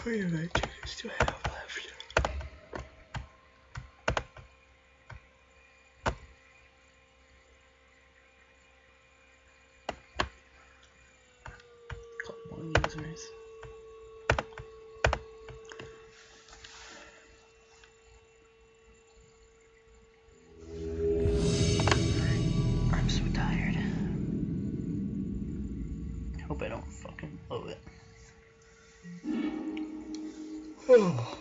How many chickens do I have left? Couple more users. I'm so tired. Hope I don't fucking blow it. Oh.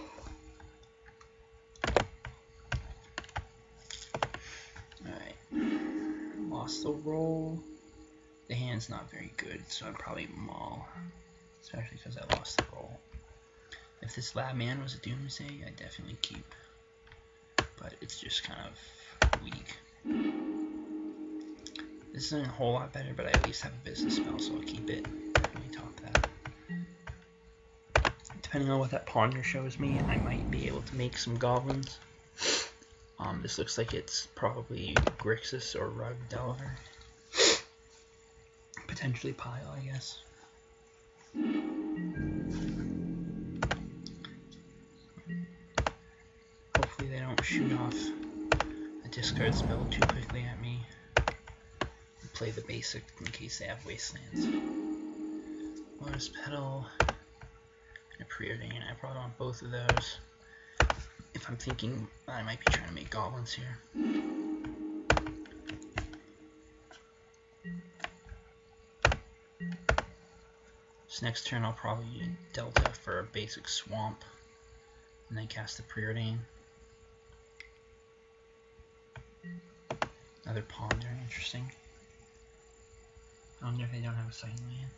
Alright. Lost the roll. The hand's not very good, so I'd probably maul. Especially because I lost the roll. If this lab man was a doomsday, I'd definitely keep. But it's just kind of weak. This isn't a whole lot better, but I at least have a business spell, so I'll keep it. Definitely top that. Depending on what that ponder shows me, I might be able to make some goblins. This looks like it's probably Grixis or Rug Delver. Potentially Pile, I guess. Hopefully they don't shoot off a discard spell too quickly at me. And play the basic in case they have Wastelands. Lotus Petal and a Preordain. I probably want both of those. If I'm thinking I might be trying to make goblins here. So next turn I'll probably use Delta for a basic swamp. And then cast the Preordain. Another ponder, interesting. I wonder if they don't have a second land.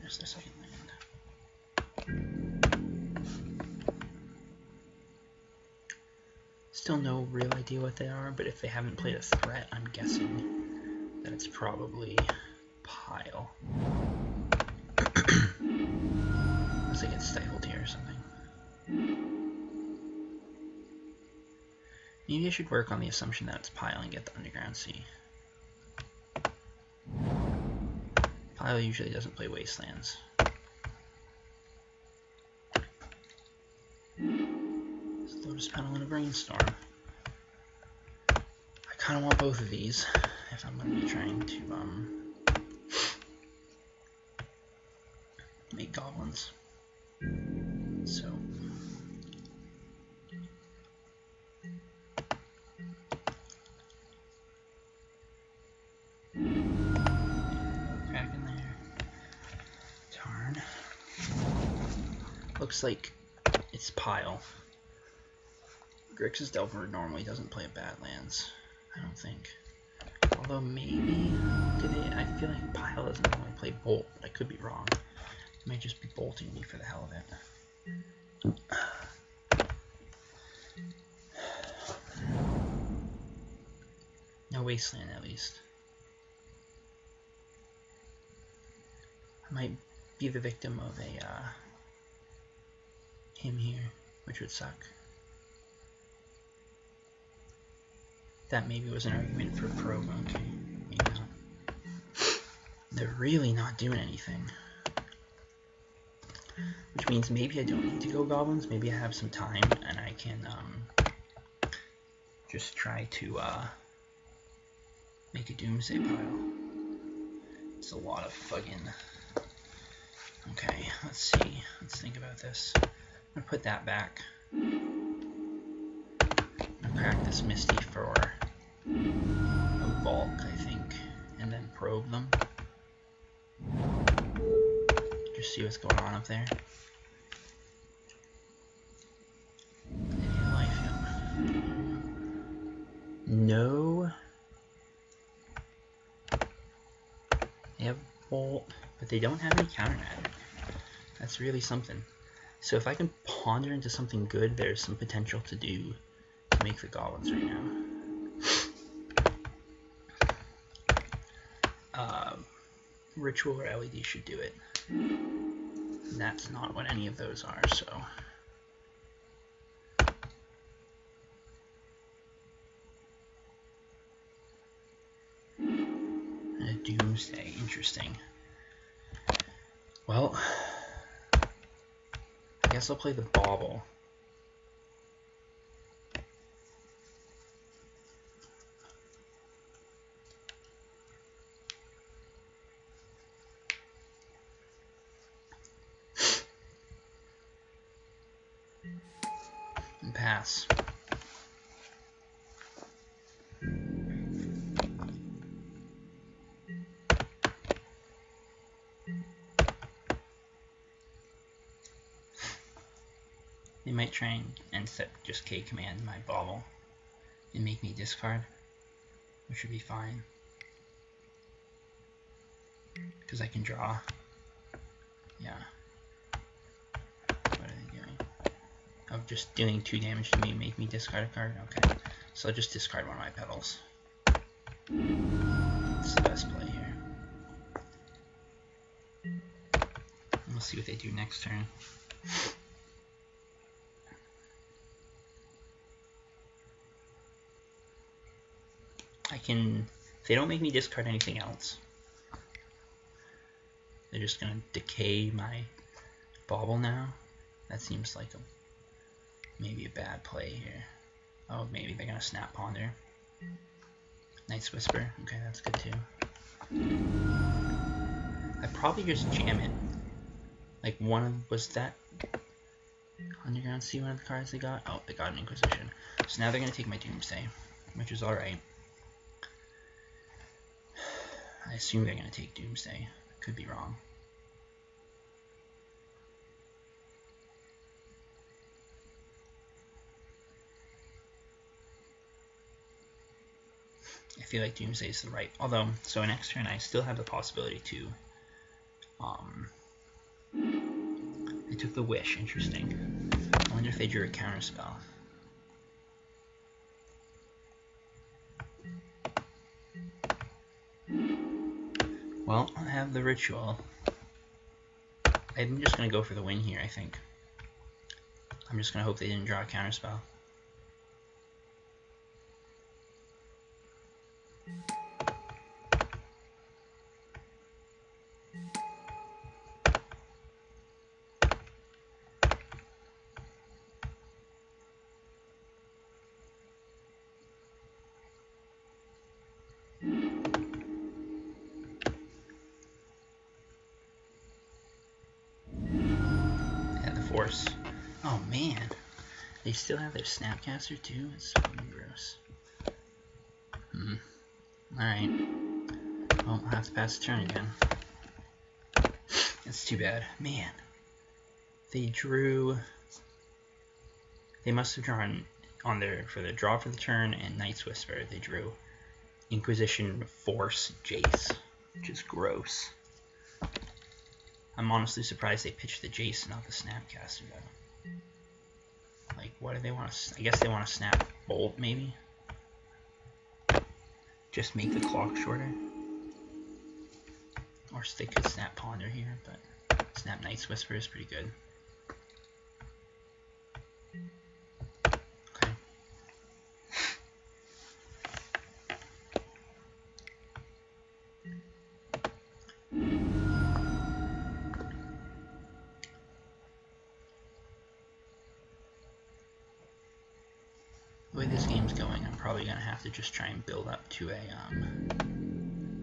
There's their second land. Still no real idea what they are, but if they haven't played a threat, I'm guessing that it's probably Pile. Unless they get stifled here or something. Maybe I should work on the assumption that it's Pile and get the Underground Sea. Pile usually doesn't play Wastelands. Lotus Petal and a Brainstorm. I kind of want both of these if I'm going to be trying to make goblins. So crack in there. Darn. Looks like it's Pile. Grixis Delver normally doesn't play Badlands, I don't think. Although maybe, I feel like Pile doesn't normally play Bolt, but I could be wrong. It might just be bolting me for the hell of it. No Wasteland, at least. I might be the victim of a, him here, which would suck. That maybe was an argument for probe, okay, maybe not. They're really not doing anything. Which means maybe I don't need to go goblins, maybe I have some time and I can just try to make a doomsday pile. It's a lot of fucking... Okay, let's see, let's think about this. I'm gonna put that back. Crack this Misty for a bulk, I think, and then probe them. Just see what's going on up there. Life, yep. No. They have bolt, but they don't have any counter magic. That's really something. So if I can ponder into something good, there's some potential to do. Make the goblins right now. Ritual or LED should do it. And that's not what any of those are, so. Doomsday. Interesting. Well, I guess I'll play the Bauble. And pass. They might try and set just K command my Bauble and make me discard, which would be fine. Because I can draw. Yeah. What are they doing? Oh, just doing 2 damage to me, make me discard a card? Okay. So I'll just discard one of my petals. That's the best play here. We'll see what they do next turn. I can, if they don't make me discard anything else, they're just gonna decay my Bauble now. That seems like maybe a bad play here. Oh, maybe they're gonna Snap Ponder. Night's Whisper. Okay, that's good too. I probably just jam it. Like was that Underground Sea one of the cards they got? Oh, they got an Inquisition. So now they're gonna take my Doomsday, which is alright. I assume they're gonna take Doomsday. Could be wrong. I feel like Doomsday is the right. Although, so next turn I still have the possibility to. They took the Wish. Interesting. I wonder if they drew a counterspell. Well, I have the Ritual. I'm just gonna go for the win here. I think. I'm just gonna hope they didn't draw a counterspell. Force. Oh man, they still have their Snapcaster too? It's fucking gross. Alright. Well, I'll have to pass the turn again. That's too bad. Man. They drew... They must have drawn on for the draw for the turn and Night's Whisper, they drew Inquisition, Force, Jace, which is gross. I'm honestly surprised they pitched the Jace, not the Snapcaster, though. Like, what do they want to... I guess they want to Snap Bolt, maybe? Just make the clock shorter? Or they could Snap Ponder here, but Snap Night's Whisper is pretty good. Okay. The way this game's going, I'm probably going to have to just try and build up to a,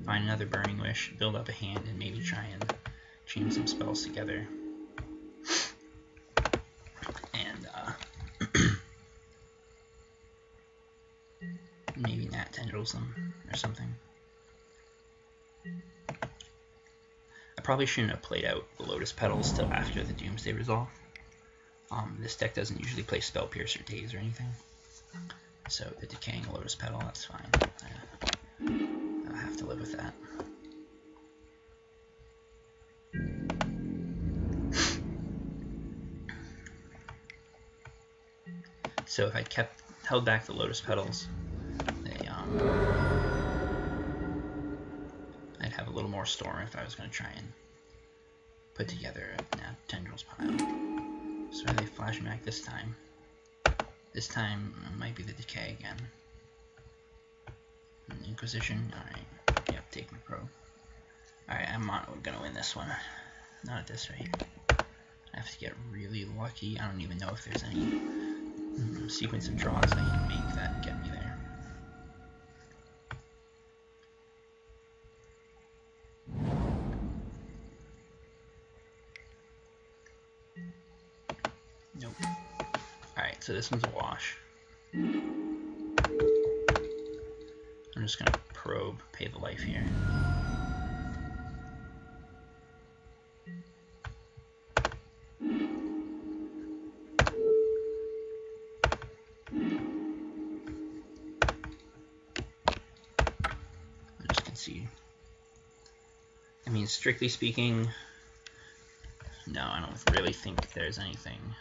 find another Burning Wish, build up a hand, and maybe try and chain some spells together. And, maybe Nat Tendrils them, or something. I probably shouldn't have played out the Lotus Petals till after the Doomsday Resolve. This deck doesn't usually play Spell Piercer Daze or anything. So the Decaying Lotus Petal, that's fine. I'll have to live with that. So if I held back the Lotus Petals, I'd have a little more storm if I was going to try and put together a Nat Tendrils pile. So are they flashing back this time? This time it might be the Decay again. Inquisition, alright. Yep, take my probe. Alright, I'm not gonna win this one. Not at this rate. I have to get really lucky. I don't even know if there's any sequence of draws I can make that get me there. Nope. Alright, so this one's a wash. I'm just gonna probe, pay the life here. I'll just concede. I mean, strictly speaking, no, I don't really think there's anything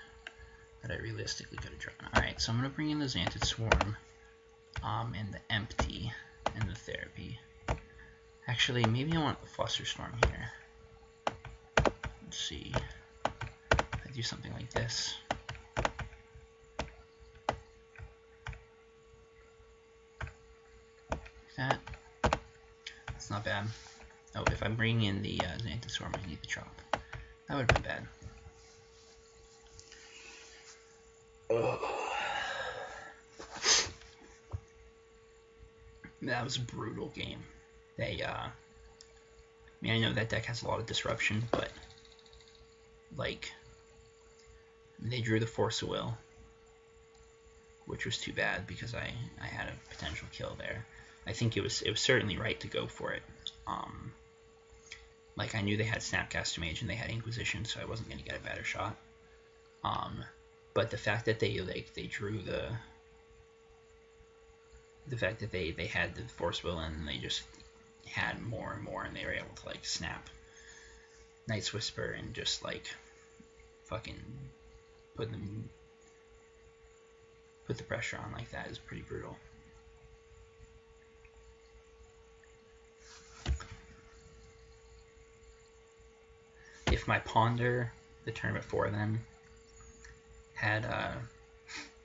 that I realistically could have drawn. Alright, so I'm gonna bring in the Xanted Swarm, and the Empty, and the Therapy. Actually, maybe I want the Flusterstorm here. Let's see. If I do something like this. Like that. That's not bad. Oh, if I'm bringing in the Xanted Swarm, I need the Chop. That would have been bad. That was a brutal game. They, I mean, I know that deck has a lot of disruption, but, like, they drew the Force of Will, which was too bad because I had a potential kill there. I think it was certainly right to go for it. Like, I knew they had Snapcaster Mage and they had Inquisition, so I wasn't going to get a better shot. But the fact that they drew the fact that they had the Force Will and they just had more and more, and they were able to like snap Night's Whisper and just like fucking put the pressure on like that is pretty brutal. If my Ponder the turn before then had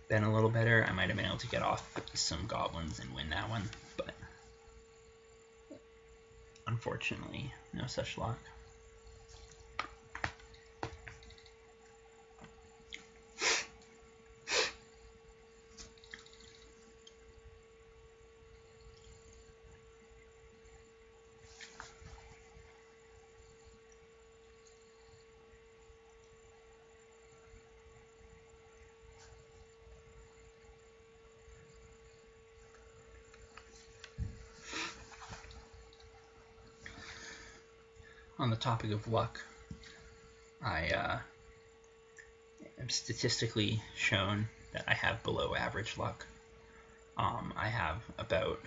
been a little better, I might have been able to get off some goblins and win that one, but unfortunately, no such luck. On the topic of luck, I am statistically shown that I have below average luck. I have about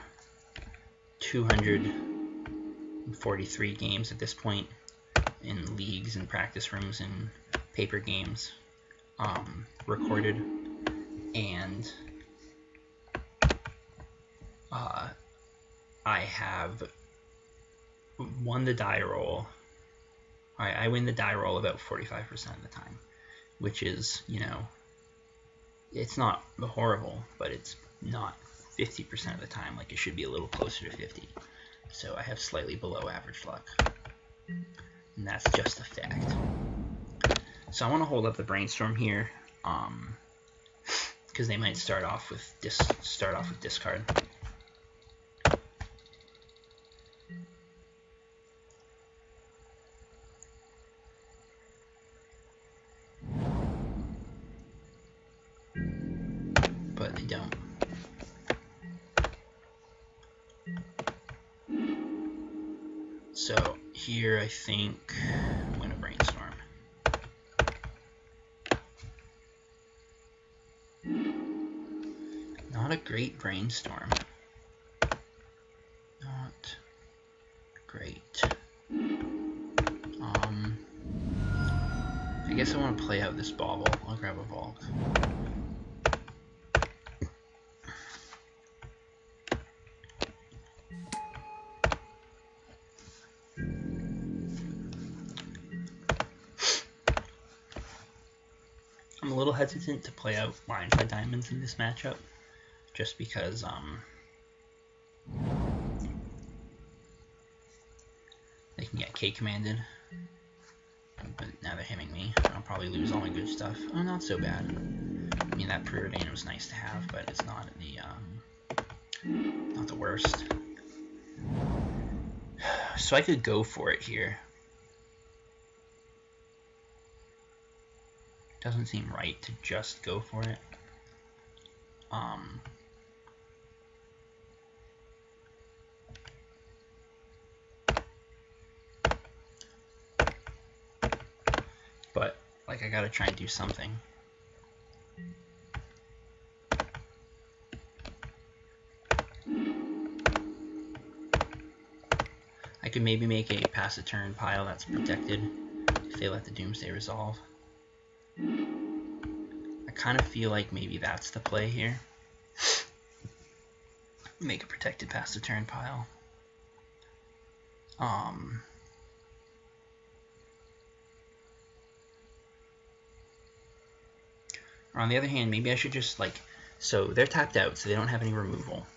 243 games at this point in leagues and practice rooms and paper games recorded, and I have won the die roll. I win the die roll about 45% of the time, which is, you know, it's not horrible, but it's not 50% of the time. Like, it should be a little closer to 50. So I have slightly below average luck, and that's just a fact. So I want to hold up the Brainstorm here, because they might start off with discard. But they don't. So here I think I'm going to Brainstorm. Not a great Brainstorm. Not great. I guess I want to play out this Bauble. I'll grab a Vault. I'm a little hesitant to play out Lionside Diamonds in this matchup, just because they can get K commanded. But now they're hitting me. I'll probably lose all my good stuff. Oh, not so bad. I mean, that preordain was nice to have, but it's not the worst. So I could go for it here. Doesn't seem right to just go for it. But like, I gotta try and do something. I could maybe make a pass a turn pile that's protected if they let the Doomsday resolve. I kind of feel like maybe that's the play here. Make a protected pass a turn pile. Or on the other hand, maybe I should just like, so they're tapped out, so they don't have any removal.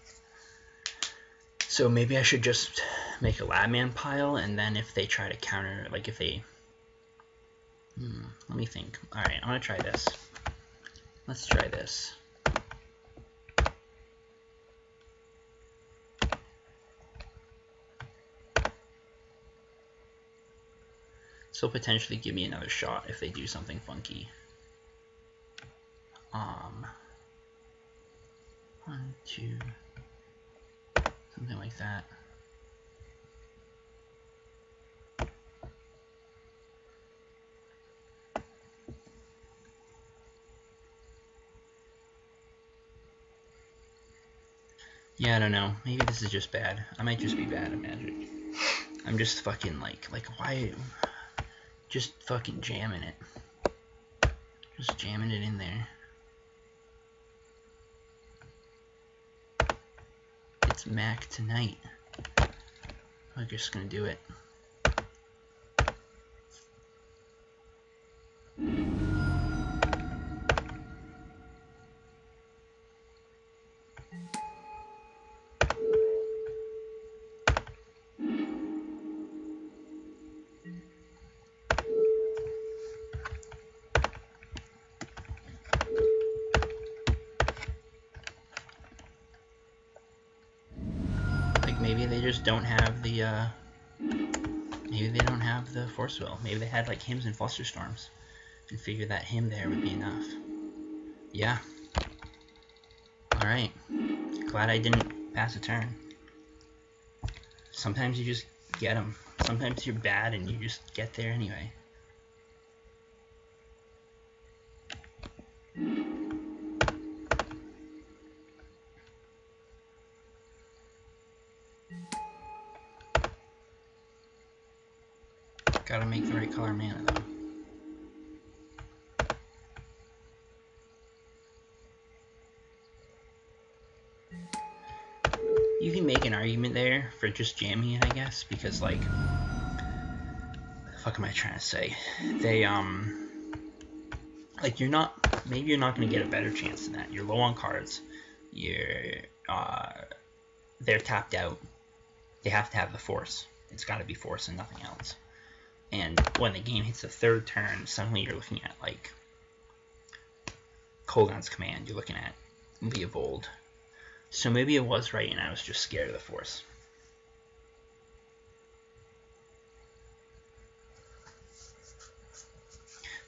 So maybe I should just make a Labman pile, and then if they try to counter, like if they, let me think. All right, I'm gonna try this. Let's try this. So potentially give me another shot if they do something funky. 1, 2, something like that. Yeah, I don't know. Maybe this is just bad. I might just be bad at Magic. I'm just fucking like why? Just fucking jamming it. Just jamming it in there. It's Mac tonight. I'm just gonna do it. Maybe they just don't have the, maybe they don't have the Force Will. Maybe they had like Hymns and Flusterstorms and figured that Hymn there would be enough. Yeah. Alright. Glad I didn't pass a turn. Sometimes you just get them. Sometimes you're bad and you just get there anyway. Gotta make the right color mana though. You can make an argument there for just jamming it, I guess, because like, what the fuck am I trying to say? They like maybe you're not gonna get a better chance than that. You're low on cards. They're tapped out. They have to have the Force. It's got to be Force and nothing else. And when the game hits the third turn, suddenly you're looking at like Kolaghan's Command. You're looking at Leovold. So maybe it was right, and I was just scared of the Force.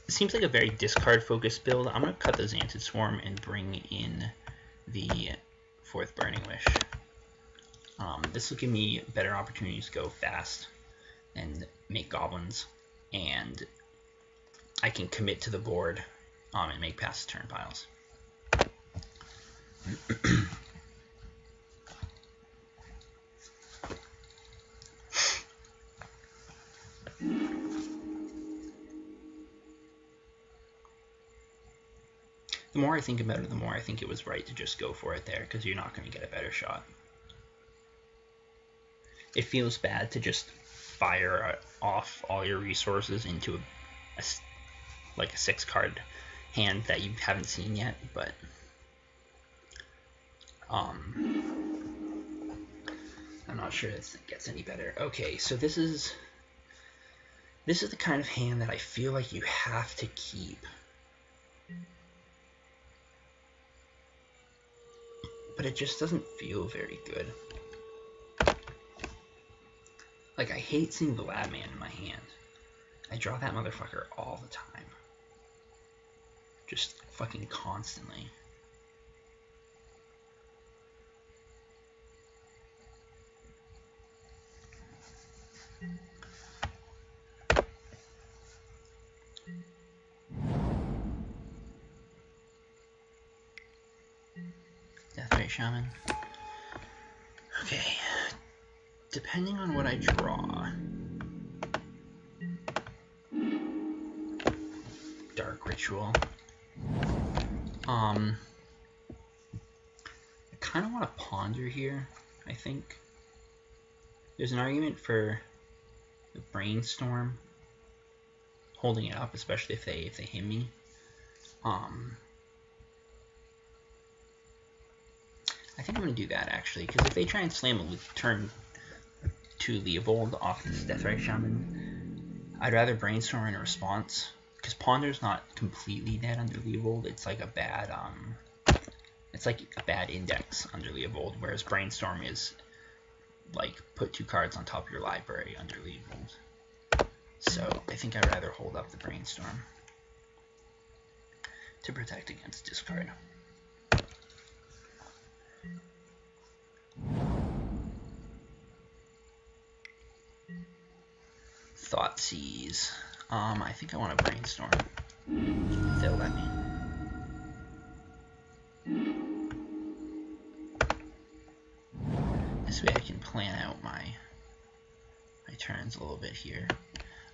It seems like a very discard-focused build. I'm going to cut the Xantid Swarm and bring in the 4th Burning Wish. This will give me better opportunities to go fast and make goblins, and I can commit to the board and make pass turn piles. The more I think about it, the more I think it was right to just go for it there, because you're not going to get a better shot. It feels bad to just fire off all your resources into like a 6-card hand that you haven't seen yet, but I'm not sure this gets any better. Okay, so this is This is the kind of hand that I feel like you have to keep. But it just doesn't feel very good. Like, I hate seeing the Lab Man in my hand. I draw that motherfucker all the time. Just fucking constantly. Deathray Shaman. Okay. Depending on what I draw. Dark Ritual. I kind of want to ponder here, I think. There's an argument for the Brainstorm holding it up, especially if they hit me. I think I'm going to do that, actually, because if they try and slam a turn to Leovold off this Deathray Shaman, I'd rather Brainstorm in a response, because Ponder's not completely dead under Leovold. It's like a bad index under Leovold, whereas Brainstorm is like put 2 cards on top of your library under Leovold. So I think I'd rather hold up the Brainstorm to protect against discard. Thoughtseize. I think I want to Brainstorm. If they'll let me. This way I can plan out my turns a little bit here.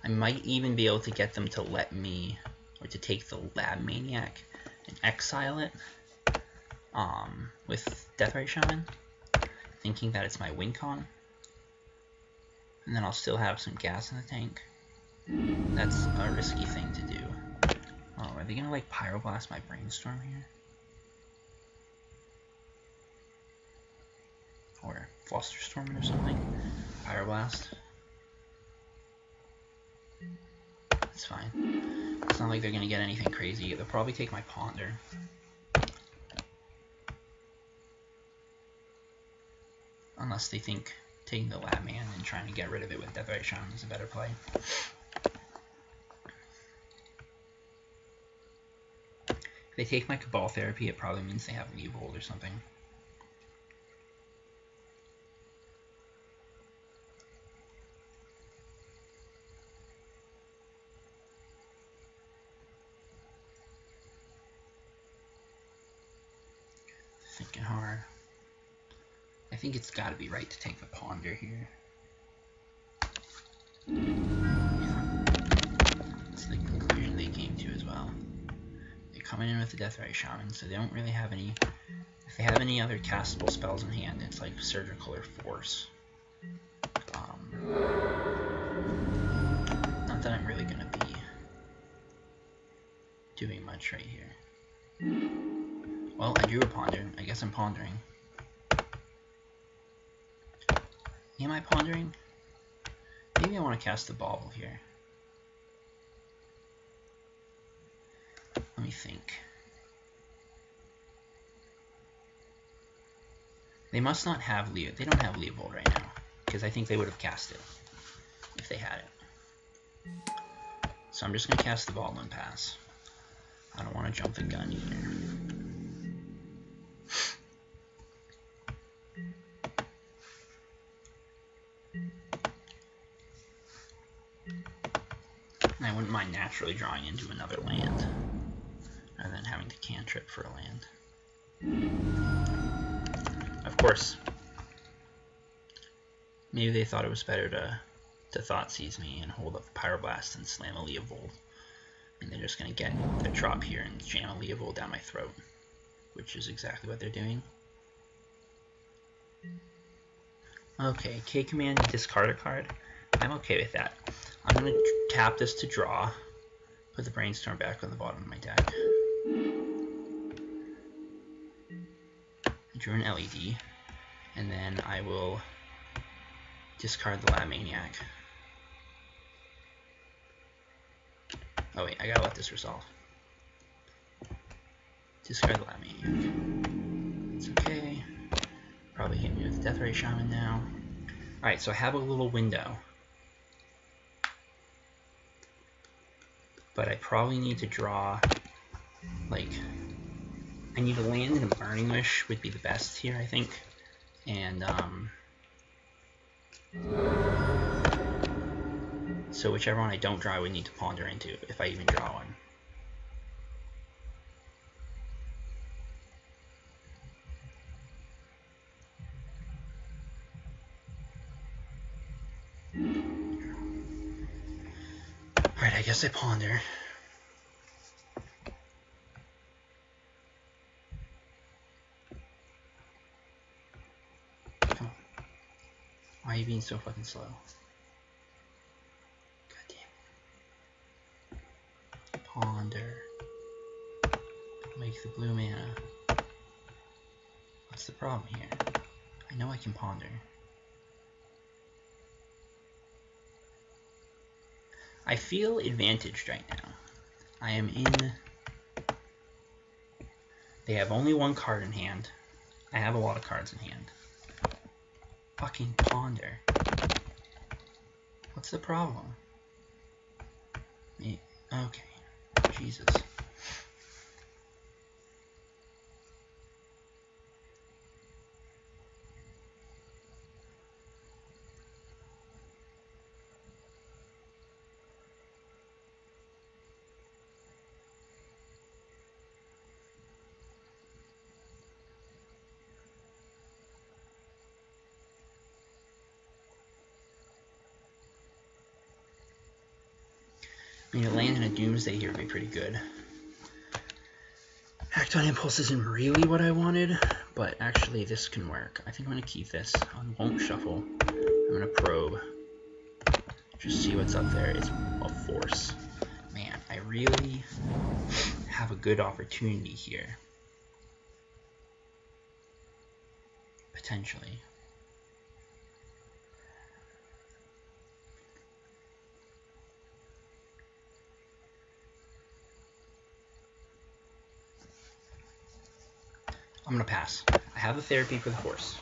I might even be able to get them to let me, or to take the Lab Maniac and exile it with Deathray Shaman, thinking that it's my win con. And then I'll still have some gas in the tank. That's a risky thing to do. Oh, are they gonna like Pyroblast my Brainstorm here? Or Flusterstorm or something? Pyroblast. It's fine. It's not like they're gonna get anything crazy. They'll probably take my Ponder. Unless they think taking the Lab Man and trying to get rid of it with Deathray Shaman is a better play. If they take my Cabal Therapy, it probably means they have Leovold or something. Thinking hard. I think it's got to be right to take the Ponder here. Yeah. That's the conclusion they came to as well. They're coming in with the Deathray Shaman, so they don't really have any... If they have any other castable spells in hand, it's like Surgical or Force. Not that I'm really going to be doing much right here. Well, I drew a Ponder. I guess I'm pondering. Am I pondering? Maybe I want to cast the Bauble here. Let me think. They must not have Leo. They don't have Leovold right now, because I think they would have cast it if they had it. So I'm just going to cast the Bauble and pass. I don't want to jump the gun here. And I wouldn't mind naturally drawing into another land, rather than having to cantrip for a land. Of course, maybe they thought it was better to Thoughtseize me and hold up the Pyroblast and slam a Leovold. And they're just going to get the drop here and jam a Leovold down my throat, which is exactly what they're doing. Okay, K command, discard a card. I'm okay with that. I'm going to tap this to draw, put the Brainstorm back on the bottom of my deck. I drew an LED, and then I will discard the Lab Maniac. Oh wait, I gotta let this resolve. Discard the lab maniac. It's okay. Probably hit me with Death Ray Shaman now. Alright, so I have a little window. But I probably need to draw, like, I need to land in a Burning Wish would be the best here, I think. And, so whichever one I don't draw, I would need to ponder into, if I even draw one. Alright, I guess I ponder. Come on. Why are you being so fucking slow? God damn. Ponder. Make the blue mana. What's the problem here? I know I can ponder. I feel advantaged right now. I am in... They have only one card in hand. I have a lot of cards in hand. Fucking ponder. What's the problem? Okay. Jesus. I mean, a land in a Doomsday here would be pretty good. Act on Impulse isn't really what I wanted, but actually this can work. I think I'm going to keep this. I won't shuffle. I'm going to probe. Just see what's up there. It's a force. Man, I really have a good opportunity here. Potentially. I'm going to pass. I have the therapy for the horse,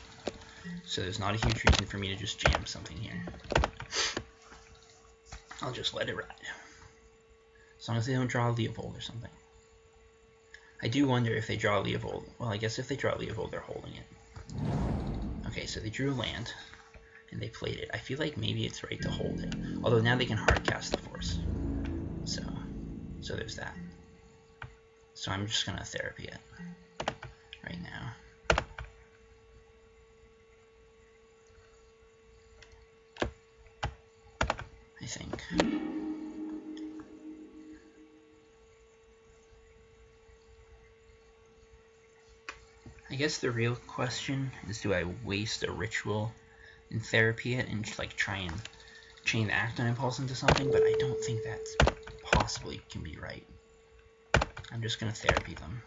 so there's not a huge reason for me to just jam something here. I'll just let it ride. As long as they don't draw Leopold or something. I do wonder if they draw Leopold. Well, I guess if they draw Leopold, they're holding it. Okay, so they drew a land, and they played it. I feel like maybe it's right to hold it. Although now they can hard cast the force. So there's that. So I'm just going to therapy it right now. I think. I guess the real question is, do I waste a ritual and therapy it and like try and chain the Act on Impulse into something? But I don't think that possibly can be right. I'm just going to therapy them.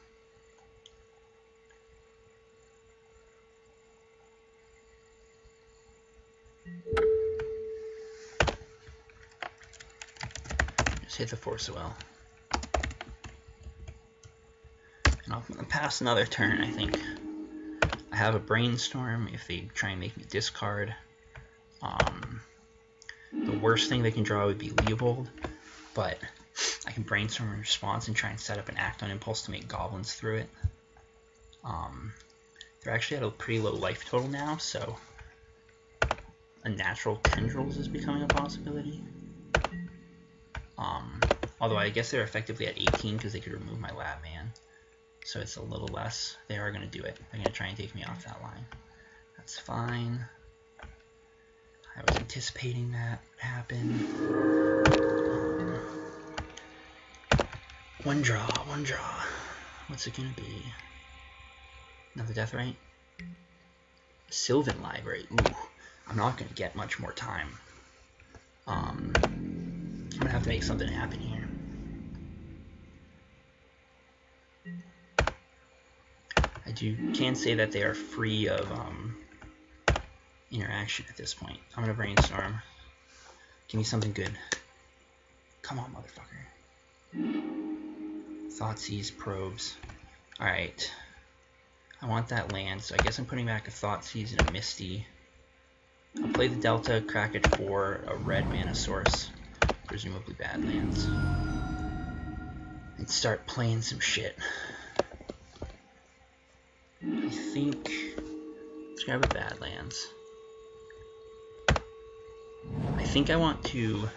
Just hit the Force of Will. And I'm going to pass another turn, I think. I have a Brainstorm if they try and make me discard. The worst thing they can draw would be Leopold, but I can Brainstorm in response and try and set up an Act on Impulse to make goblins through it. They're actually at a pretty low life total now, so a natural Tendrils is becoming a possibility. Although I guess they're effectively at 18 because they could remove my Lab Man. So it's a little less. They are going to do it. They're going to try and take me off that line. That's fine. I was anticipating that would happen. One draw. What's it going to be? Another Death Ray? Sylvan Library. Ooh, I'm not going to get much more time. I'm going to have to make something happen here. I can say that they are free of interaction at this point. I'm going to Brainstorm. Give me something good. Come on, motherfucker. Thoughtseize probes. Alright. I want that land, so I guess I'm putting back a Thoughtseize and a Misty. I'll play the Delta, crack it for a red mana source, presumably bad lands, and start playing some shit. I think let's grab a Badlands. I think I want to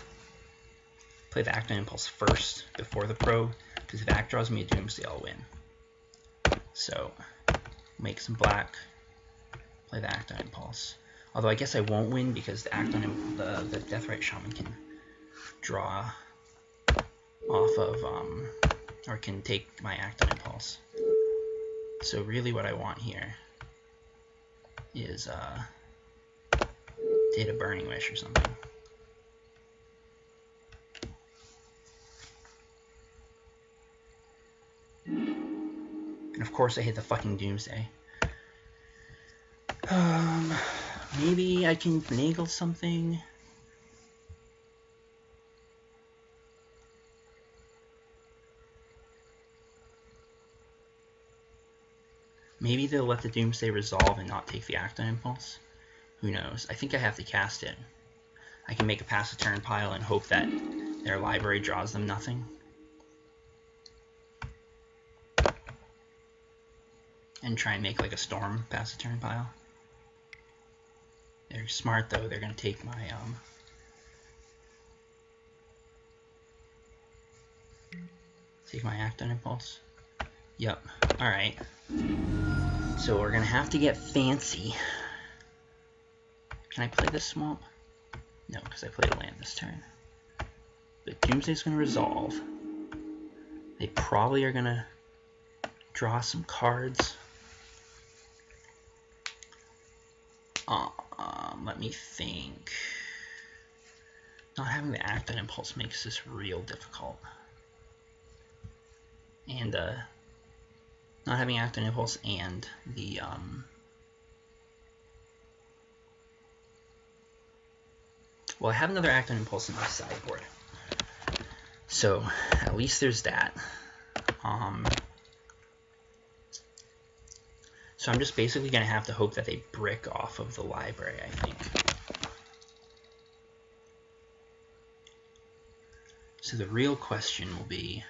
play the Acton Impulse first before the probe, because if Act draws me a Doomsday, I'll win. So make some black, play the Acton Impulse. Although I guess I won't win because the the Deathrite Shaman can draw off of or can take my Acton Impulse. So really what I want here is did a Burning Wish or something. And of course I hit the fucking Doomsday. Maybe I can finagle something. Maybe they'll let the Doomsday resolve and not take the Acton Impulse. Who knows? I think I have to cast it. I can make a pass a turn pile and hope that their library draws them nothing. And try and make like a Storm pass a turn pile. They're smart though, they're gonna take my Acton Impulse. Yep. Alright. So we're gonna have to get fancy. Can I play this swamp? No, because I played a land this turn. But Doomsday's gonna resolve. They probably are gonna draw some cards. Let me think. Not having the Acton Impulse makes this real difficult. And not having Acton Impulse and the well, I have another Acton Impulse in my sideboard, so at least there's that. So I'm just basically going to have to hope that they brick off of the library, I think. So the real question will be,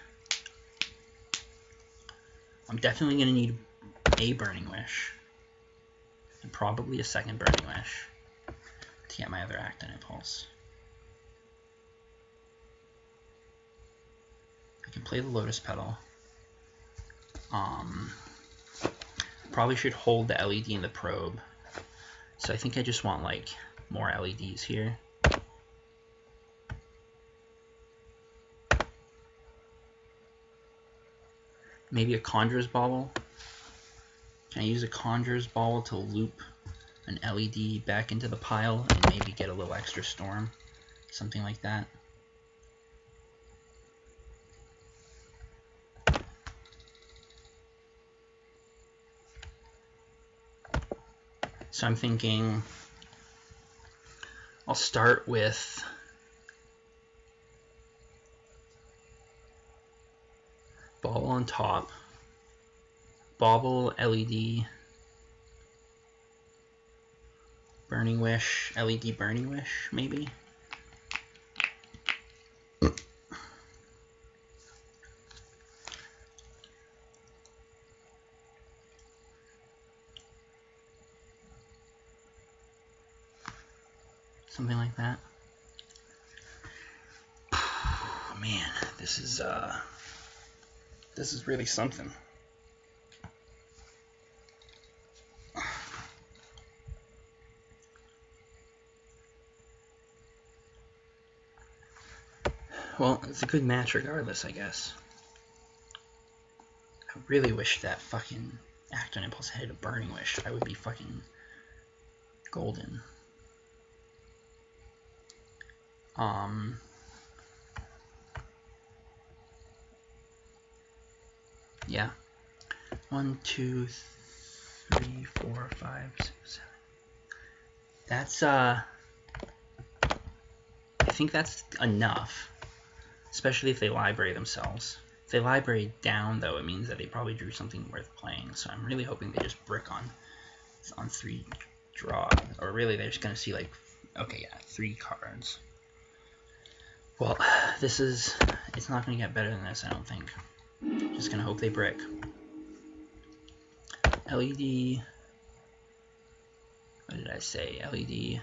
I'm definitely going to need a Burning Wish, and probably a second Burning Wish to get my other Acton Impulse. I can play the Lotus Petal. Probably should hold the LED in the probe. So I think I just want like more LEDs here. Maybe a Conjurer's Bauble. Can I use a Conjurer's Bauble to loop an LED back into the pile and maybe get a little extra Storm? Something like that. So I'm thinking I'll start with Bauble on top, Bauble, LED, Burning Wish, LED Burning Wish, maybe? Something like that. Man, this is really something. Well, it's a good match regardless, I guess. I really wish that fucking Acton Impulse had a Burning Wish. I would be fucking golden. Yeah. 1, 2, 3, 4, 5, 6, 7. That's I think that's enough. especially if they library themselves. If they library down, though, it means that they probably drew something worth playing. So I'm really hoping they just brick on 3 draw, or really they're just gonna see like, okay, yeah, 3 cards. Well, it's not gonna get better than this, I don't think. Just gonna hope they brick. LED. What did I say? LED.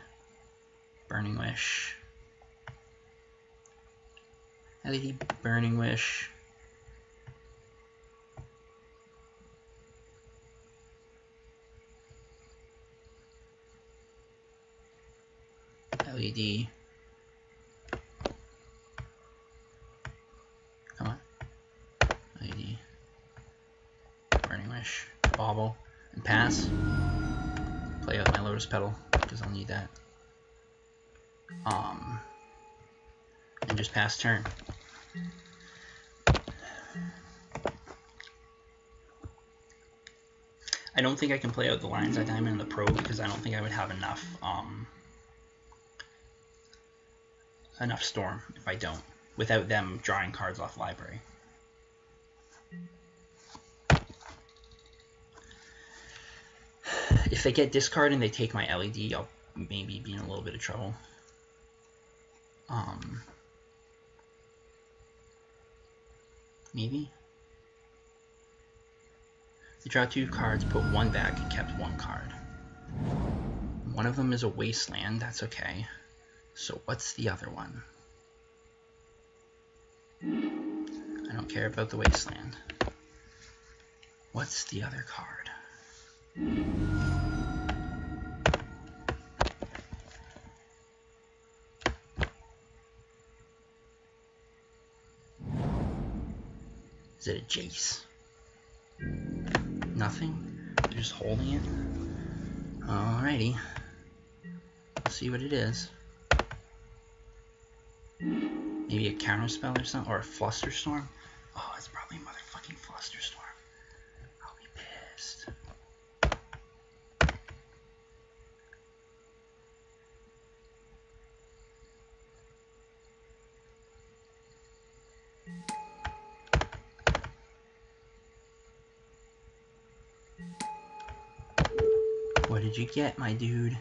Burning Wish. LED Burning Wish. LED. Come on. LED. Burning Wish. Bobble. And pass. Play out my Lotus Petal, because I'll need that. And just pass turn. I don't think I can play out the Lion's Eye Diamond in the Pro because I don't think I would have enough Storm if I don't, without them drawing cards off library. If they get discard and they take my LED, I'll maybe be in a little bit of trouble. Maybe. They draw 2 cards, put 1 back, and kept 1 card. One of them is a Wasteland, that's okay. So what's the other one? I don't care about the Wasteland. What's the other card? Is it a Jace? Nothing? They're just holding it? Alrighty. Let's see what it is. Maybe a Counterspell or something? Or a Flusterstorm? Oh, it's probably a motherfucking Flusterstorm. I'll be pissed. What did you get, my dude?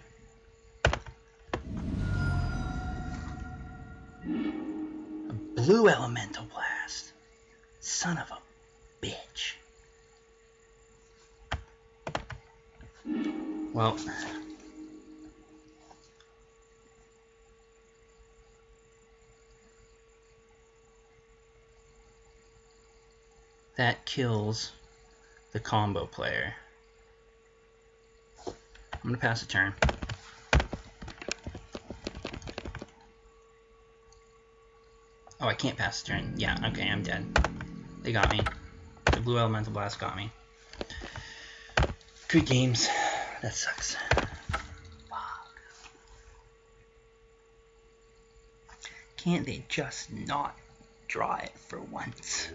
A blue Elemental Blast. Son of a bitch. Well, that kills the combo player. I'm going to pass a turn. Oh, I can't pass a turn. Yeah, okay, I'm dead. They got me. The blue Elemental Blast got me. Good games. That sucks. Fuck. Can't they just not draw it for once?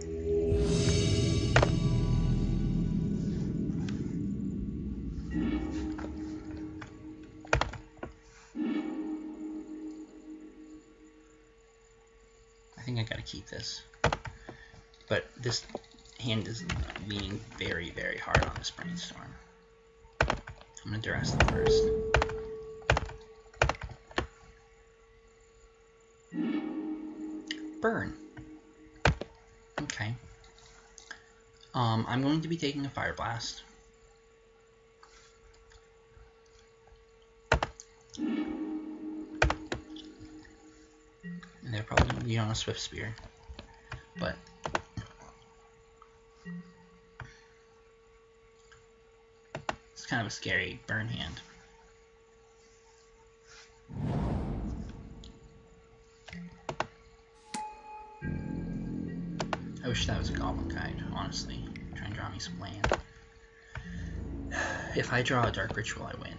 I think I gotta keep this. But this hand is leaning very, very hard on this Brainstorm. I'm gonna duress them first. Burn. Okay. I'm going to be taking a Fire Blast. And they're probably going to be on a Swift Spear. But it's kind of a scary burn hand. I wish that was a Goblin Guide, honestly. Try and draw me some land. If I draw a Dark Ritual, I win.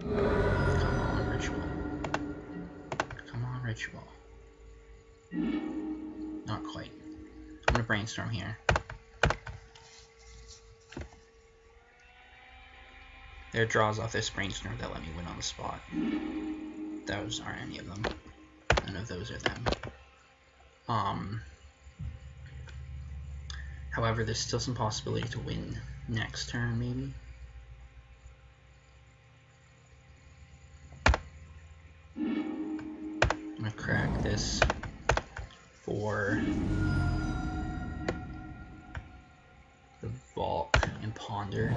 Come on, Ritual. Come on, Ritual. Not quite. I'm gonna Brainstorm here. There are draws off this Brainstorm that let me win on the spot. Those aren't any of them. None of those are them. However, there's still some possibility to win next turn, maybe. I'm gonna crack this for the Bulk and Ponder.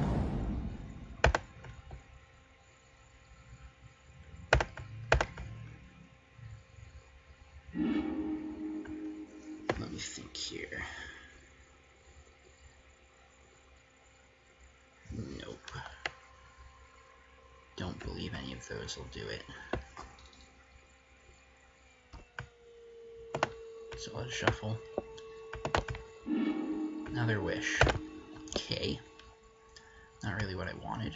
Let me think here. Nope. Don't believe any of those will do it. So I'll shuffle. Another wish. Okay. Not really what I wanted.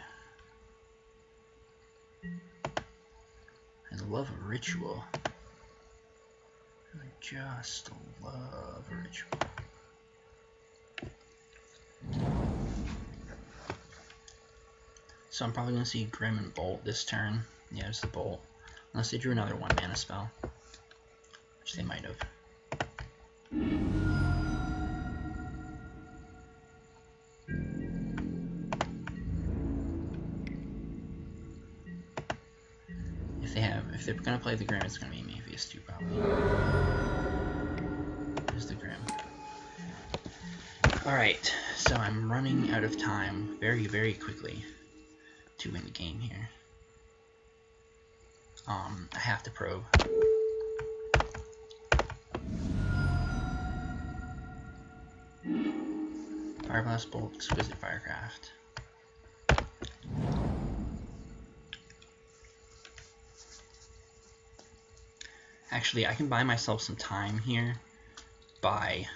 I love a ritual. I just love a ritual. So I'm probably going to see Grim and Bolt this turn. Yeah, it's the Bolt. Unless they drew another 1-mana spell. Which they might have. If they're going to play the Grim, it's going to be Maephius 2 probably. There's the Grim. Alright, so I'm running out of time very, very quickly to win the game here. I have to probe. Fireblast, Bolt, Exquisite Firecraft. Actually, I can buy myself some time here by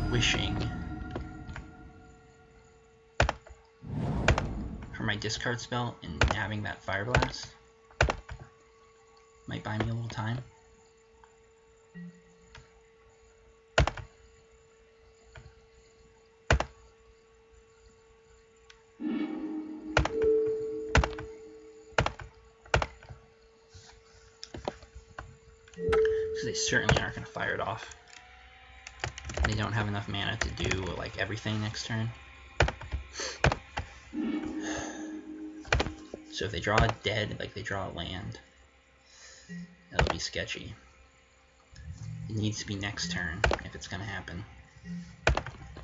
wishing for my discard spell and nabbing that Fireblast. Might buy me a little time. Because they certainly aren't going to fire it off. They don't have enough mana to do like everything next turn. So if they draw a dead, like they draw a land, that'll be sketchy. It needs to be next turn if it's going to happen.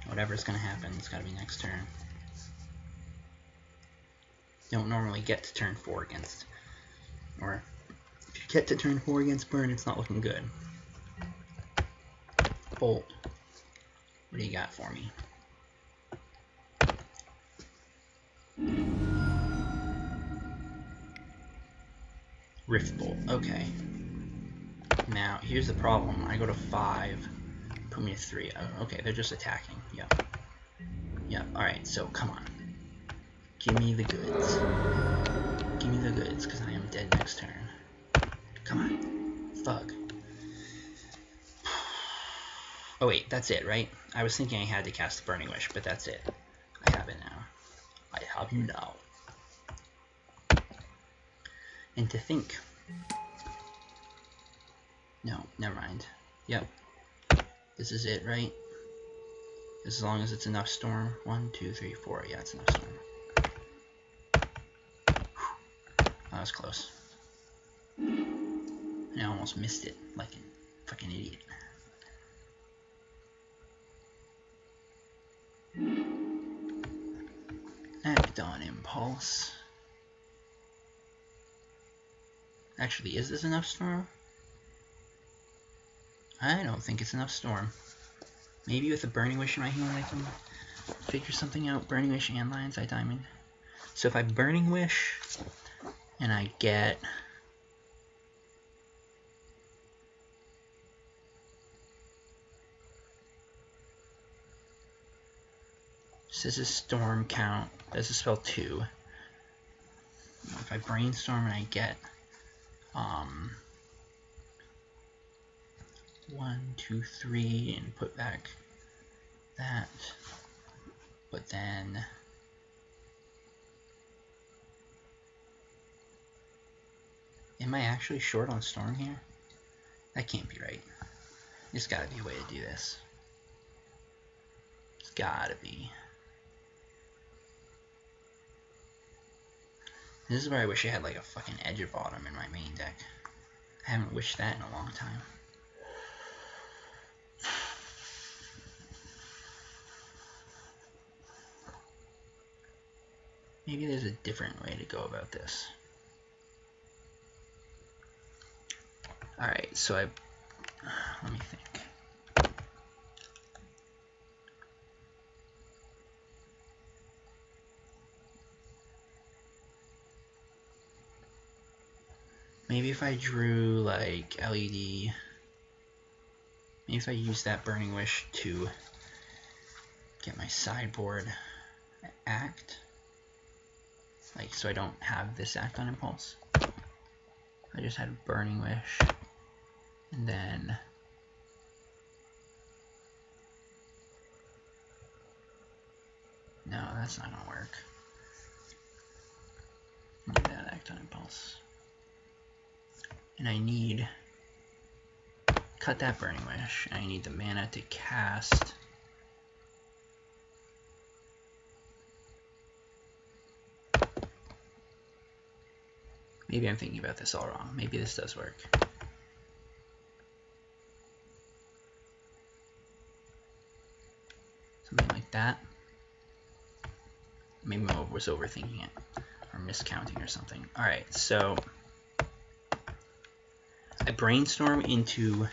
Whatever's going to happen, it's got to be next turn. You don't normally get to turn 4 against, or if you get to turn 4 against Burn, it's not looking good. Bolt, what do you got for me? Rift Bolt, okay. Now, here's the problem. I go to 5, put me to 3. Oh, okay, they're just attacking. Yep. Yep, alright, so come on. Give me the goods. Give me the goods, because I am dead next turn. Come on. Thug. Oh wait, that's it, right? I was thinking I had to cast the Burning Wish, but that's it. I have it now. I have you now. And to think. No, never mind. Yep. This is it, right? As long as it's enough storm. 1, 2, 3, 4. Yeah, it's enough storm. Whew. That was close. And I almost missed it like a fucking idiot. Act on Impulse. Actually, is this enough storm? I don't think it's enough storm. Maybe with a Burning Wish in my hand I can figure something out. Burning Wish and Lion's Eye Diamond. So if I Burning Wish and I get this is Storm count. This is spell 2. If I Brainstorm and I get 1, 2, 3 and put back that, but then am I actually short on Storm here? That can't be right. There's gotta be a way to do this. There's gotta be. This is where I wish I had like a fucking Edge of Autumn in my main deck. I haven't wished that in a long time. Maybe there's a different way to go about this. Alright, so let me think. Maybe if I drew like LED, maybe if I use that Burning Wish to get my sideboard act, like so I don't have this act on impulse. I just had Burning Wish, and then no, that's not gonna work. I need that act on impulse, and I need cut that Burning Wish, and I need the mana to cast maybe I'm thinking about this all wrong. Maybe this does work. Something like that. Maybe I was overthinking it or miscounting or something. Alright, so I brainstorm into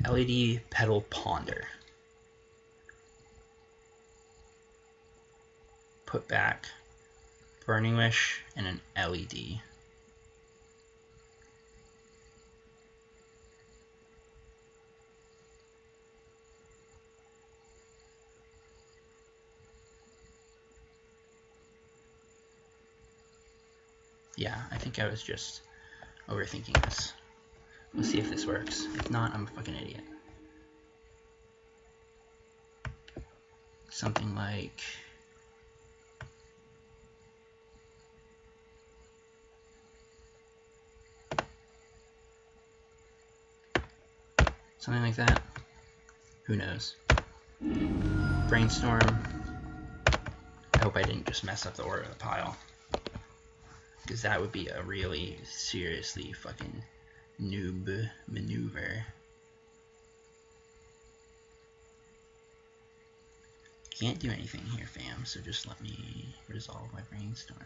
LED Petal Ponder. Put back Burning Wish and an LED. Yeah, I think I was just overthinking this. We'll see if this works. If not, I'm a fucking idiot. Something like that. Who knows? Brainstorm. I hope I didn't just mess up the order of the pile, because that would be a really seriously fucking noob maneuver. Can't do anything here, fam, so just let me resolve my brainstorm.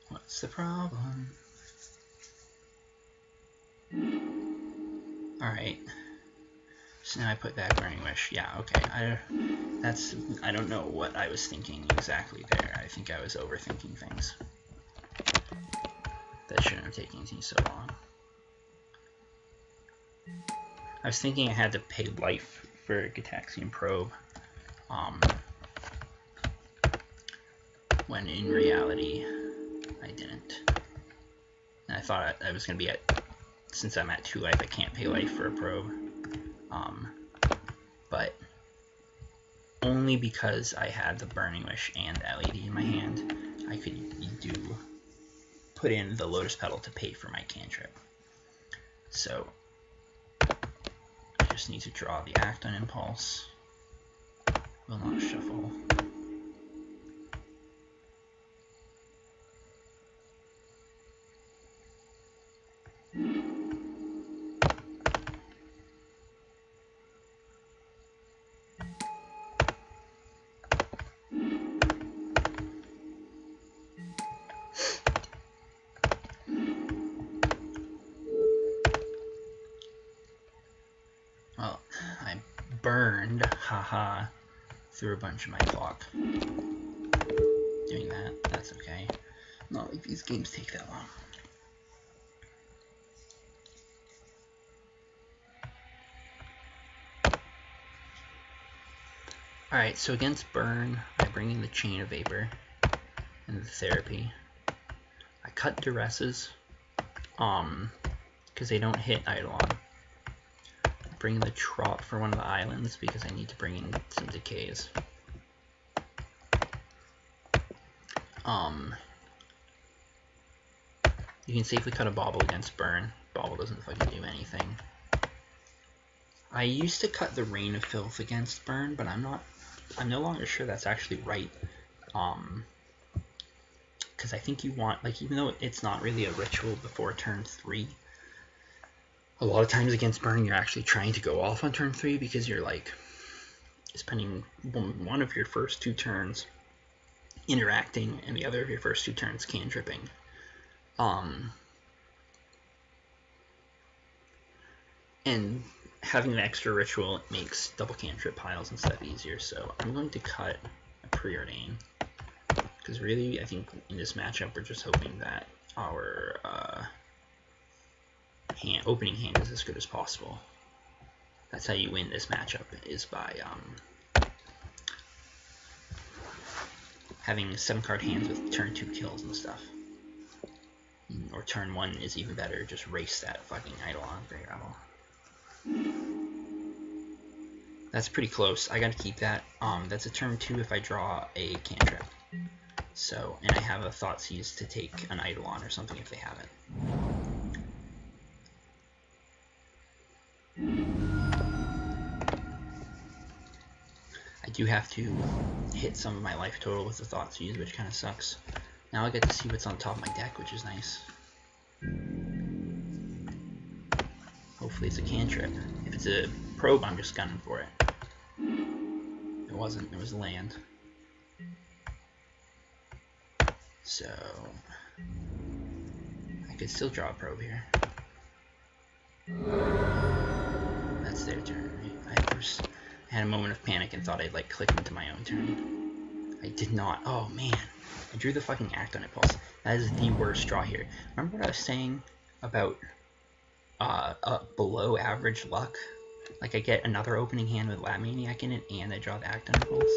What's the problem? Alright. So now I put back Burning Wish. Yeah, okay. I don't know what I was thinking exactly there. I think I was overthinking things. That shouldn't have taken me so long. I was thinking I had to pay life for Gitaxian Probe. When in reality, I didn't. And I thought I was going to be at, since I'm at 2 life, I can't pay life for a probe. But only because I had the Burning Wish and LED in my hand, I could put in the Lotus Petal to pay for my cantrip. So I just need to draw the act on impulse. Will not shuffle. Well, I burned, haha, through a bunch of my clock. Doing that, that's okay. Not like these games take that long. Alright, so against burn, I bring in the Chain of Vapor and the Therapy. I cut Duresses. because they don't hit Eidolon. Bring the Trop for one of the islands because I need to bring in some decays. You can safely cut a Bauble against Burn. Bauble doesn't fucking do anything. I used to cut the Rain of Filth against Burn, but I'm no longer sure that's actually right. Because I think you want, like, even though it's not really a ritual before turn 3, a lot of times against Burn you're actually trying to go off on turn 3 because you're like spending one of your first 2 turns interacting and the other of your first 2 turns cantripping. And having an extra ritual makes double cantrip piles and stuff easier, so I'm going to cut a Preordain. Because really, I think in this matchup, we're just hoping that our opening hand is as good as possible. That's how you win this matchup, is by having 7-card hands with turn 2 kills and stuff. Or turn 1 is even better, just race that fucking Eidolon Grey Owl. That's pretty close. I gotta keep that. That's a turn 2 if I draw a cantrip. So, and I have a Thoughtseize to take an Eidolon or something if they have it. I do have to hit some of my life total with the Thoughtseize, which kind of sucks. Now I get to see what's on top of my deck, which is nice. Hopefully it's a cantrip. If it's a probe, I'm just gunning for it. It wasn't, it was land. So I could still draw a probe here. That's their turn. I had a moment of panic and thought I'd like click into my own turn. I did not. Oh man, I drew the fucking Act on Impulse. That is the worst draw here. Remember what I was saying about below average luck? Like I get another opening hand with Lab Maniac in it and I draw the Act on Impulse?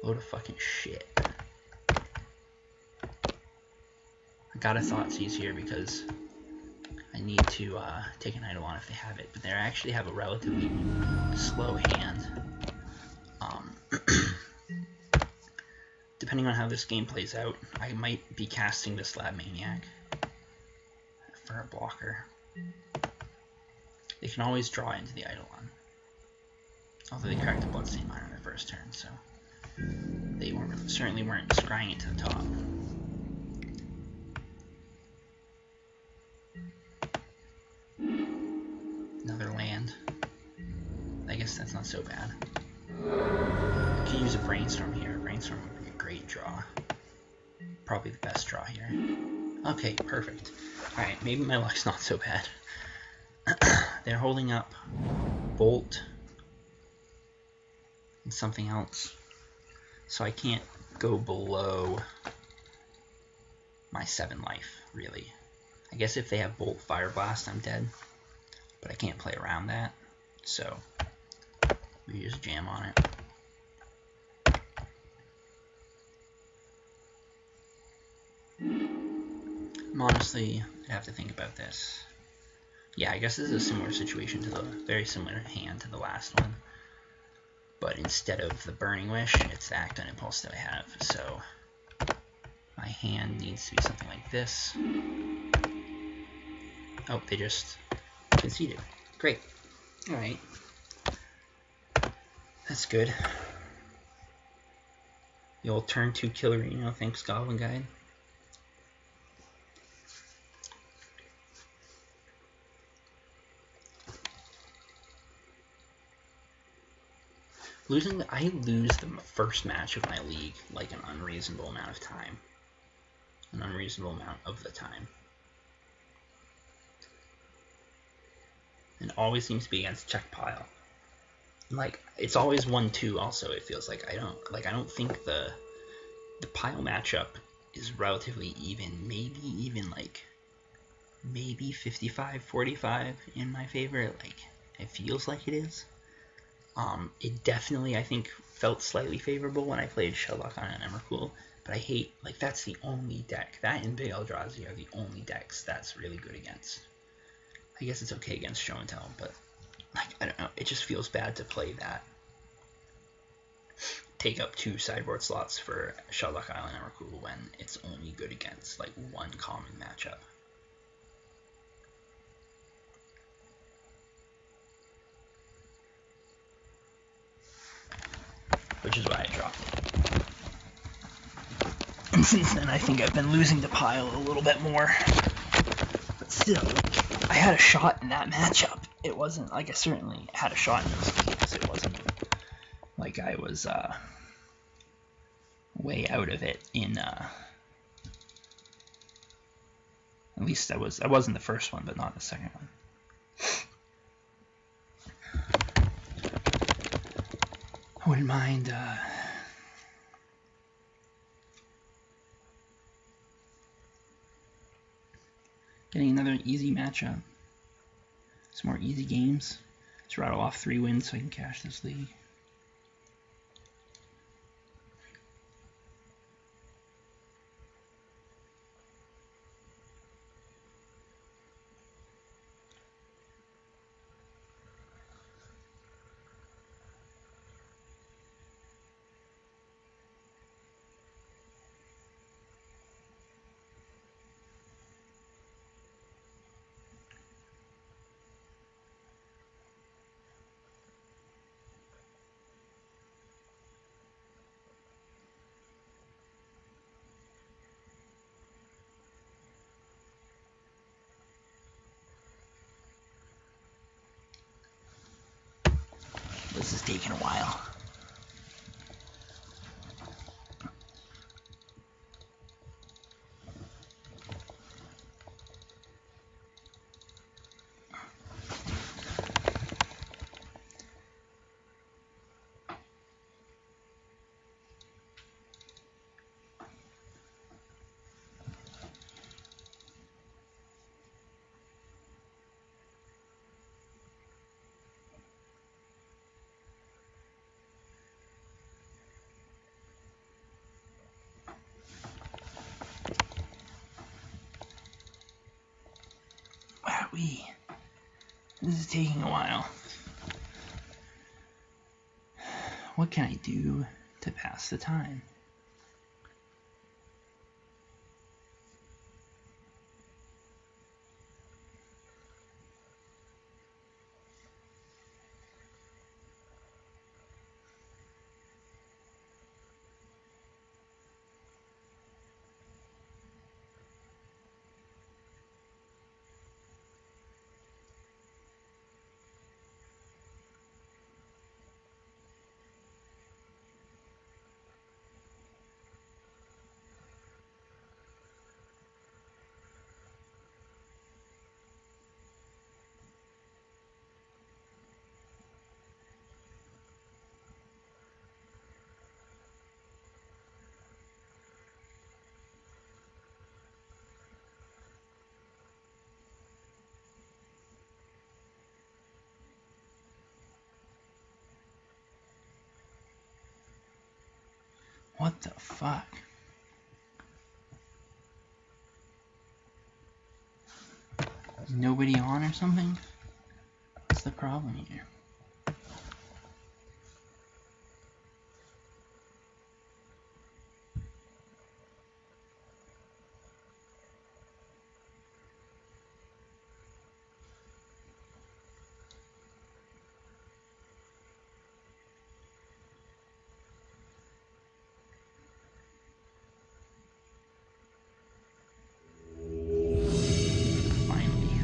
Load of fucking shit. I got a Thoughtseize here because I need to take an Eidolon if they have it, but they actually have a relatively slow hand. Depending on how this game plays out, I might be casting this Lab Maniac for a blocker. They can always draw into the Eidolon, although they cracked a Bloodstained Mine on their first turn, so they certainly weren't scrying it to the top. Another land. I guess that's not so bad. I could use a Brainstorm here. Brainstorm would be a great draw. Probably the best draw here. Okay, perfect. Alright, maybe my luck's not so bad. They're holding up Bolt and something else. So I can't go below my 7 life, really. I guess if they have Bolt Fire Blast, I'm dead. But I can't play around that, so we just jam on it. Honestly, I'd have to think about this. Yeah, I guess this is a similar situation to the very similar hand to the last one, but instead of the Burning Wish, it's the Act on Impulse that I have. So my hand needs to be something like this. Oh, they just conceded. Great. Alright. That's good. The old turn 2 Killerino, thanks Goblin Guide. I lose the first match of my league like an unreasonable amount of time. An unreasonable amount of the time. And always seems to be against check pile. Like it's always 1-2 also, it feels like. I don't think the pile matchup is relatively even, maybe even like maybe 55-45 in my favor. Like it feels like it is. It definitely, I think, felt slightly favorable when I played Shelllock on an Emrakul, but I hate, like, that's the only deck. That and Big Eldrazi are the only decks that's really good against. I guess it's okay against show and tell, but like, I don't know, it just feels bad to play that. Take up 2 sideboard slots for Shelldock Island Emrakul when it's only good against like 1 common matchup. Which is why I dropped it. And since then, I think I've been losing to Pile a little bit more. But still, like, I had a shot in that matchup. It wasn't like I certainly had a shot in those games. It wasn't like I was way out of it in. At least I was. I wasn't the first one, but not the second one. I wouldn't mind. Getting another easy matchup. Some more easy games. Let's rattle off 3 wins so I can cash this league. This is taking a while. This is taking a while. What can I do to pass the time? What the fuck? Is nobody on or something? What's the problem here? Finally.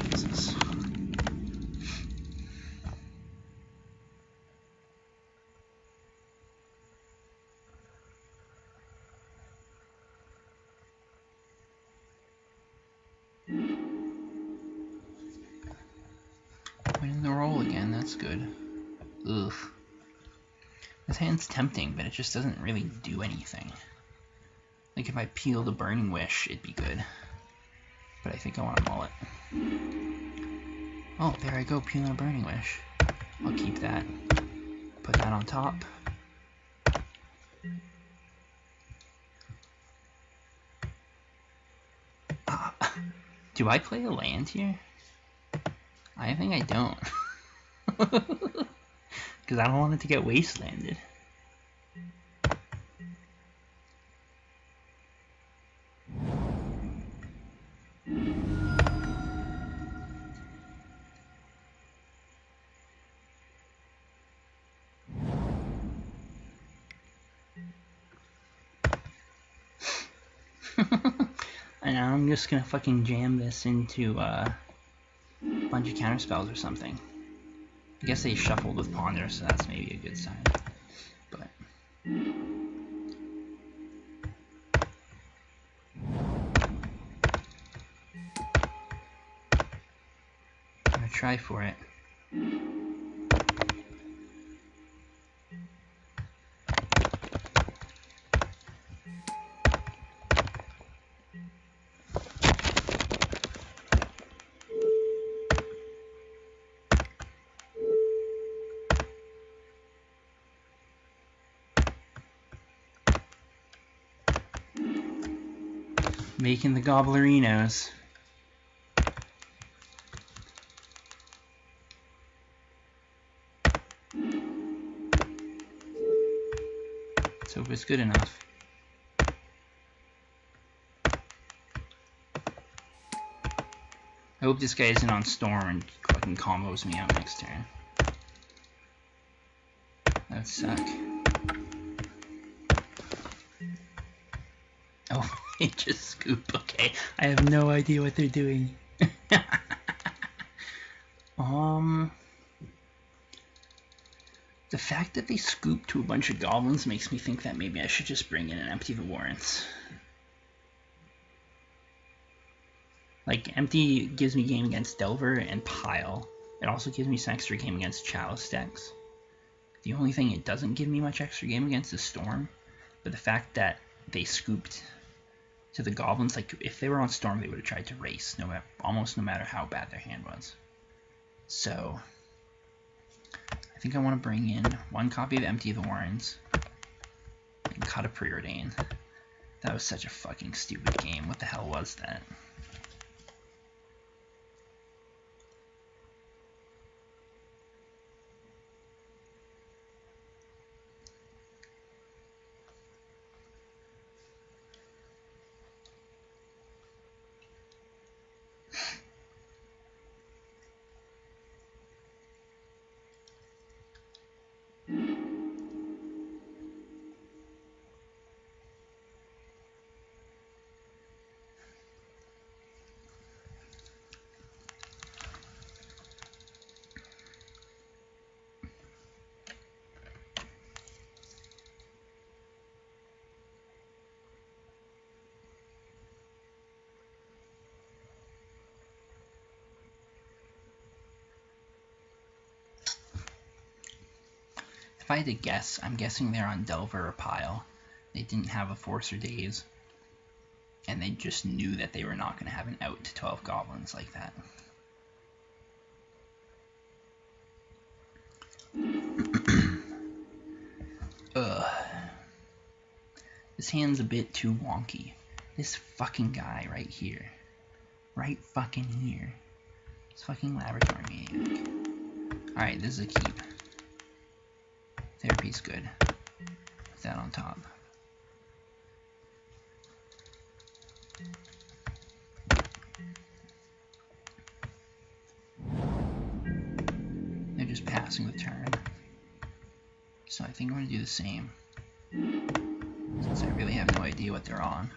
Jesus. Winning the roll again, that's good. Ugh. This hand's tempting, but it just doesn't really do anything. Like if I peel the Burning Wish, it'd be good. But I think I want to mull it. Oh, there I go, peeling a Burning Wish. I'll keep that. Put that on top. Do I play a land here? I think I don't. Because I don't want it to get wastelanded. And now I'm just gonna fucking jam this into a bunch of counterspells or something. I guess they shuffled with Ponder, so that's maybe a good sign. But I'm gonna try for it. Making the Gobblerinos. Let's hope it's good enough. I hope this guy isn't on Storm and fucking combos me out next turn. That would suck. Oh, they just scoop. Okay, I have no idea what they're doing. The fact that they scoop to a bunch of goblins makes me think that maybe I should just bring in and empty the warrants. Like, empty gives me game against Delver and Pile. It also gives me some extra game against Chalice decks. The only thing it doesn't give me much extra game against is Storm. But the fact that they scooped to the goblins, like, if they were on Storm, they would have tried to race, almost no matter how bad their hand was. So I think I want to bring in one copy of Empty the Warrens and cut a Preordain. That was such a fucking stupid game. What the hell was that? If I had to guess, I'm guessing they're on Delver or Pile. They didn't have a Force or Daze, and they just knew that they were not going to have an out to 12 goblins like that. Ugh. This hand's a bit too wonky. This fucking guy right here. Right fucking here. This fucking Laboratory Maniac. Alright, this is a keep. Therapy's good. Put that on top. They're just passing the turn. So I think I'm going to do the same. Since I really have no idea what they're on.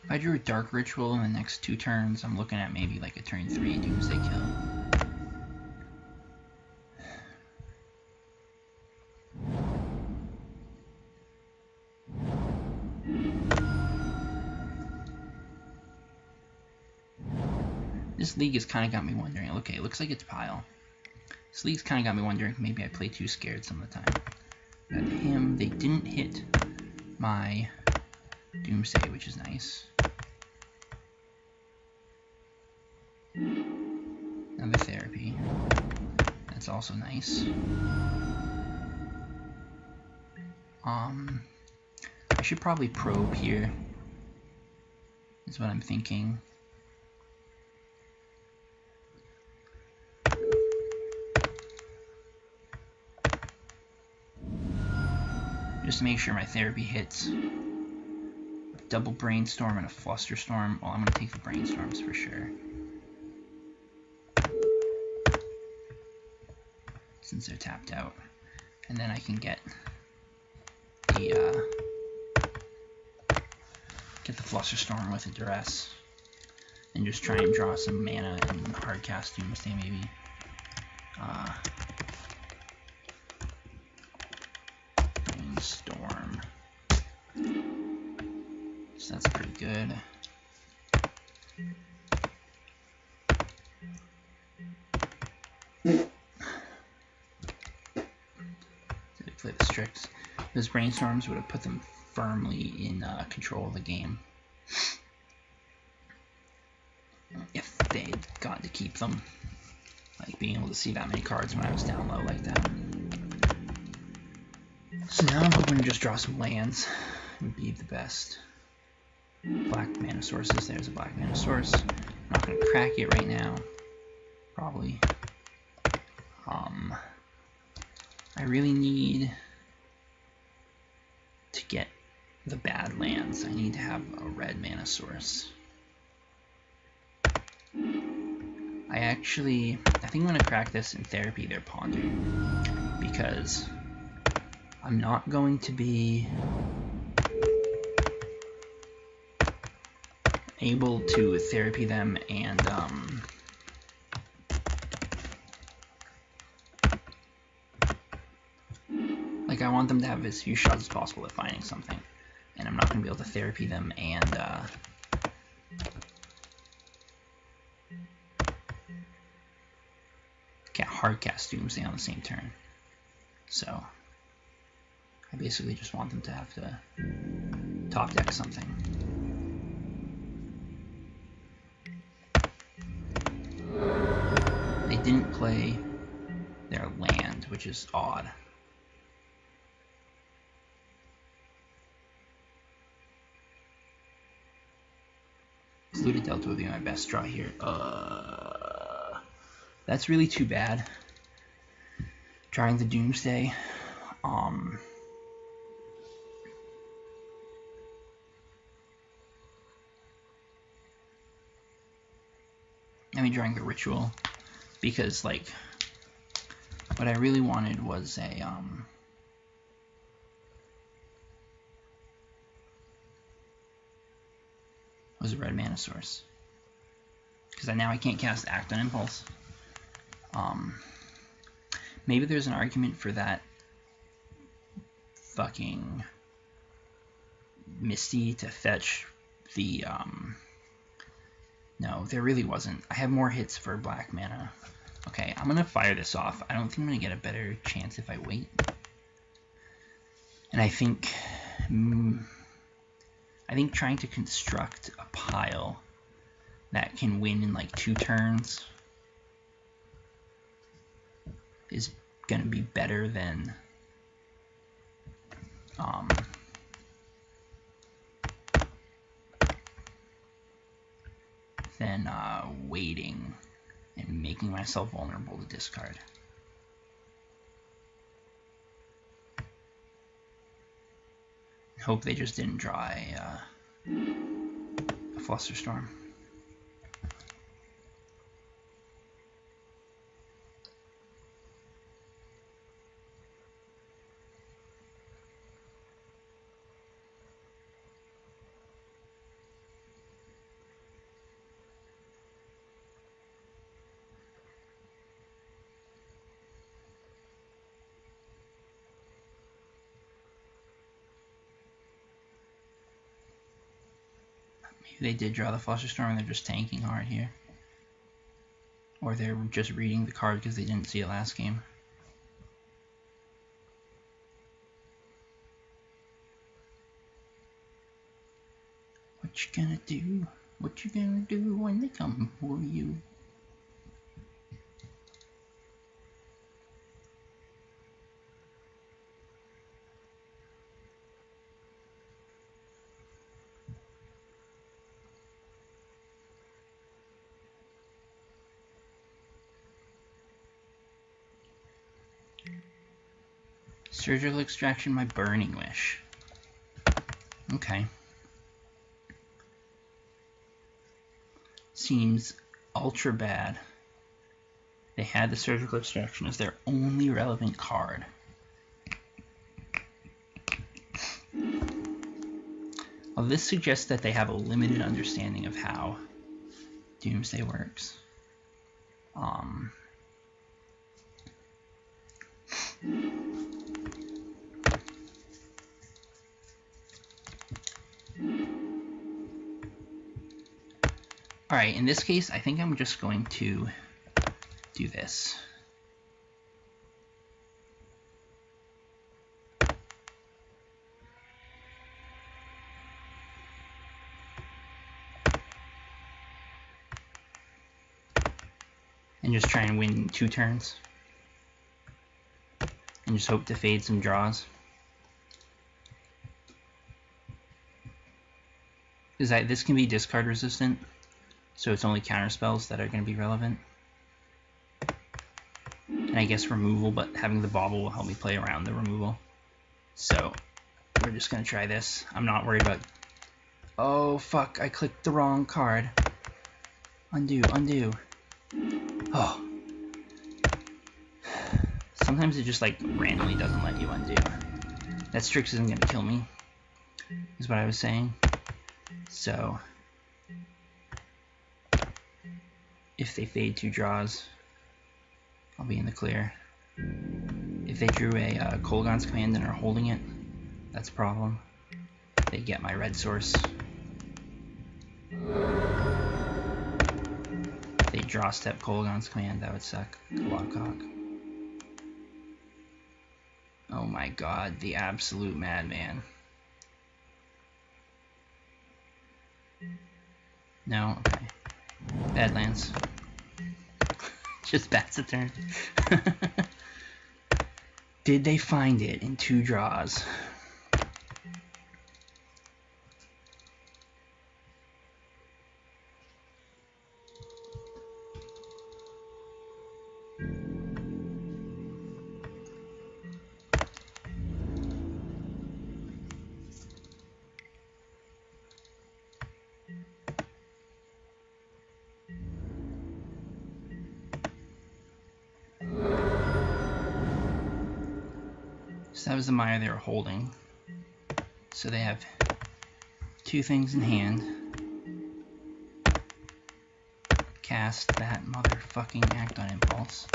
If I drew a Dark Ritual in the next 2 turns, I'm looking at maybe like a turn 3 Doomsday Kill. This league has kind of got me wondering. Okay, it looks like it's Pile. This league's kind of got me wondering, maybe I play too scared some of the time. But him, they didn't hit my Doomsday, which is nice. That's also nice. I should probably probe here, is what I'm thinking. Just to make sure my therapy hits. Double brainstorm and a flusterstorm. Well, I'm going to take the brainstorms for sure, since they're tapped out. And then I can get the flusterstorm with a duress. And just try and draw some mana and hardcast Doomsday maybe. Brainstorm. So that's pretty good. Did I play the Strix? Those brainstorms would have put them firmly in control of the game. If they'd gotten to keep them. Like being able to see that many cards when I was down low like that. So now I'm hoping to just draw some lands and be the best. Black mana sources. There's a black mana source. I'm not going to crack it right now. Probably. I really need to get the bad lands. I need to have a red mana source. I think I'm going to crack this in Therapy Their Ponder, because I'm not going to be able to therapy them and like I want them to have as few shots as possible at finding something, and I'm not going to be able to therapy them and can't hardcast Doomsday on the same turn. So I basically just want them to have to top deck something. They didn't play their land, which is odd. Excluded Delta would be my best draw here. That's really too bad. Trying the Doomsday. I mean, drawing the Ritual, because like what I really wanted was a red mana source, because now I can't cast Act on Impulse. Maybe there's an argument for that fucking Misty to fetch the no, there really wasn't. I have more hits for black mana. Okay, I'm gonna fire this off. I don't think I'm gonna get a better chance if I wait. And I think trying to construct a pile that can win in like 2 turns is gonna be better than waiting and making myself vulnerable to discard. Hope they just didn't draw a Flusterstorm. They did draw the Flusterstorm and they're just tanking hard here. Or they're just reading the card because they didn't see it last game. What you gonna do? What you gonna do when they come for you? Surgical extraction, my burning wish. Okay. Seems ultra bad. They had the surgical extraction as their only relevant card. Well, this suggests that they have a limited understanding of how Doomsday works. Alright, in this case, I think I'm just going to do this. And just try and win 2 turns. And just hope to fade some draws. Because this can be discard resistant, so it's only counter spells that are going to be relevant. And I guess removal, but having the bauble will help me play around the removal. So we're just going to try this. I'm not worried about... Oh, fuck, I clicked the wrong card. Undo, undo. Oh. Sometimes it just like randomly doesn't let you undo. That Strix isn't going to kill me, is what I was saying. So if they fade 2 draws, I'll be in the clear. If they drew a Kolaghan's Command and are holding it, that's a problem. They get my red source. If they draw step Kolaghan's Command, that would suck. Kolaghan's. Oh my god, the absolute madman. No? Okay. Badlands. Just bats a turn. Did they find it in 2 draws? So that was the mire they were holding. So they have 2 things in hand. Cast that motherfucking Act on Impulse.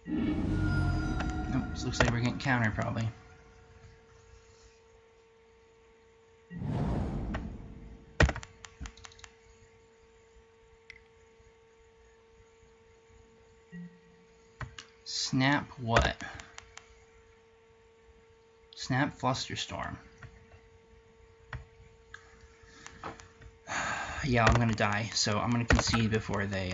Nope, this looks like we're getting countered probably. Snap what? Snap Flusterstorm. Yeah, I'm gonna die, so I'm gonna concede before they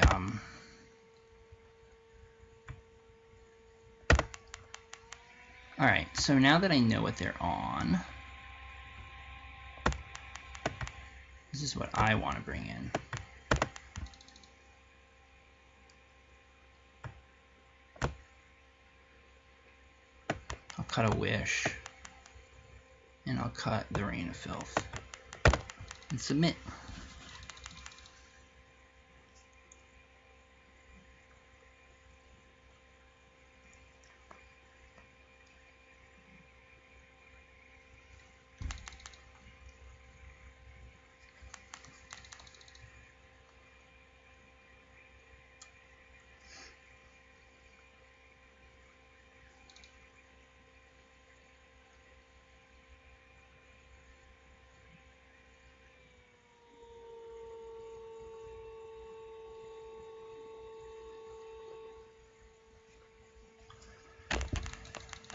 Alright, so now that I know what they're on, this is what I want to bring in. I'll cut a Wish, and I'll cut the Rain of Filth, and submit.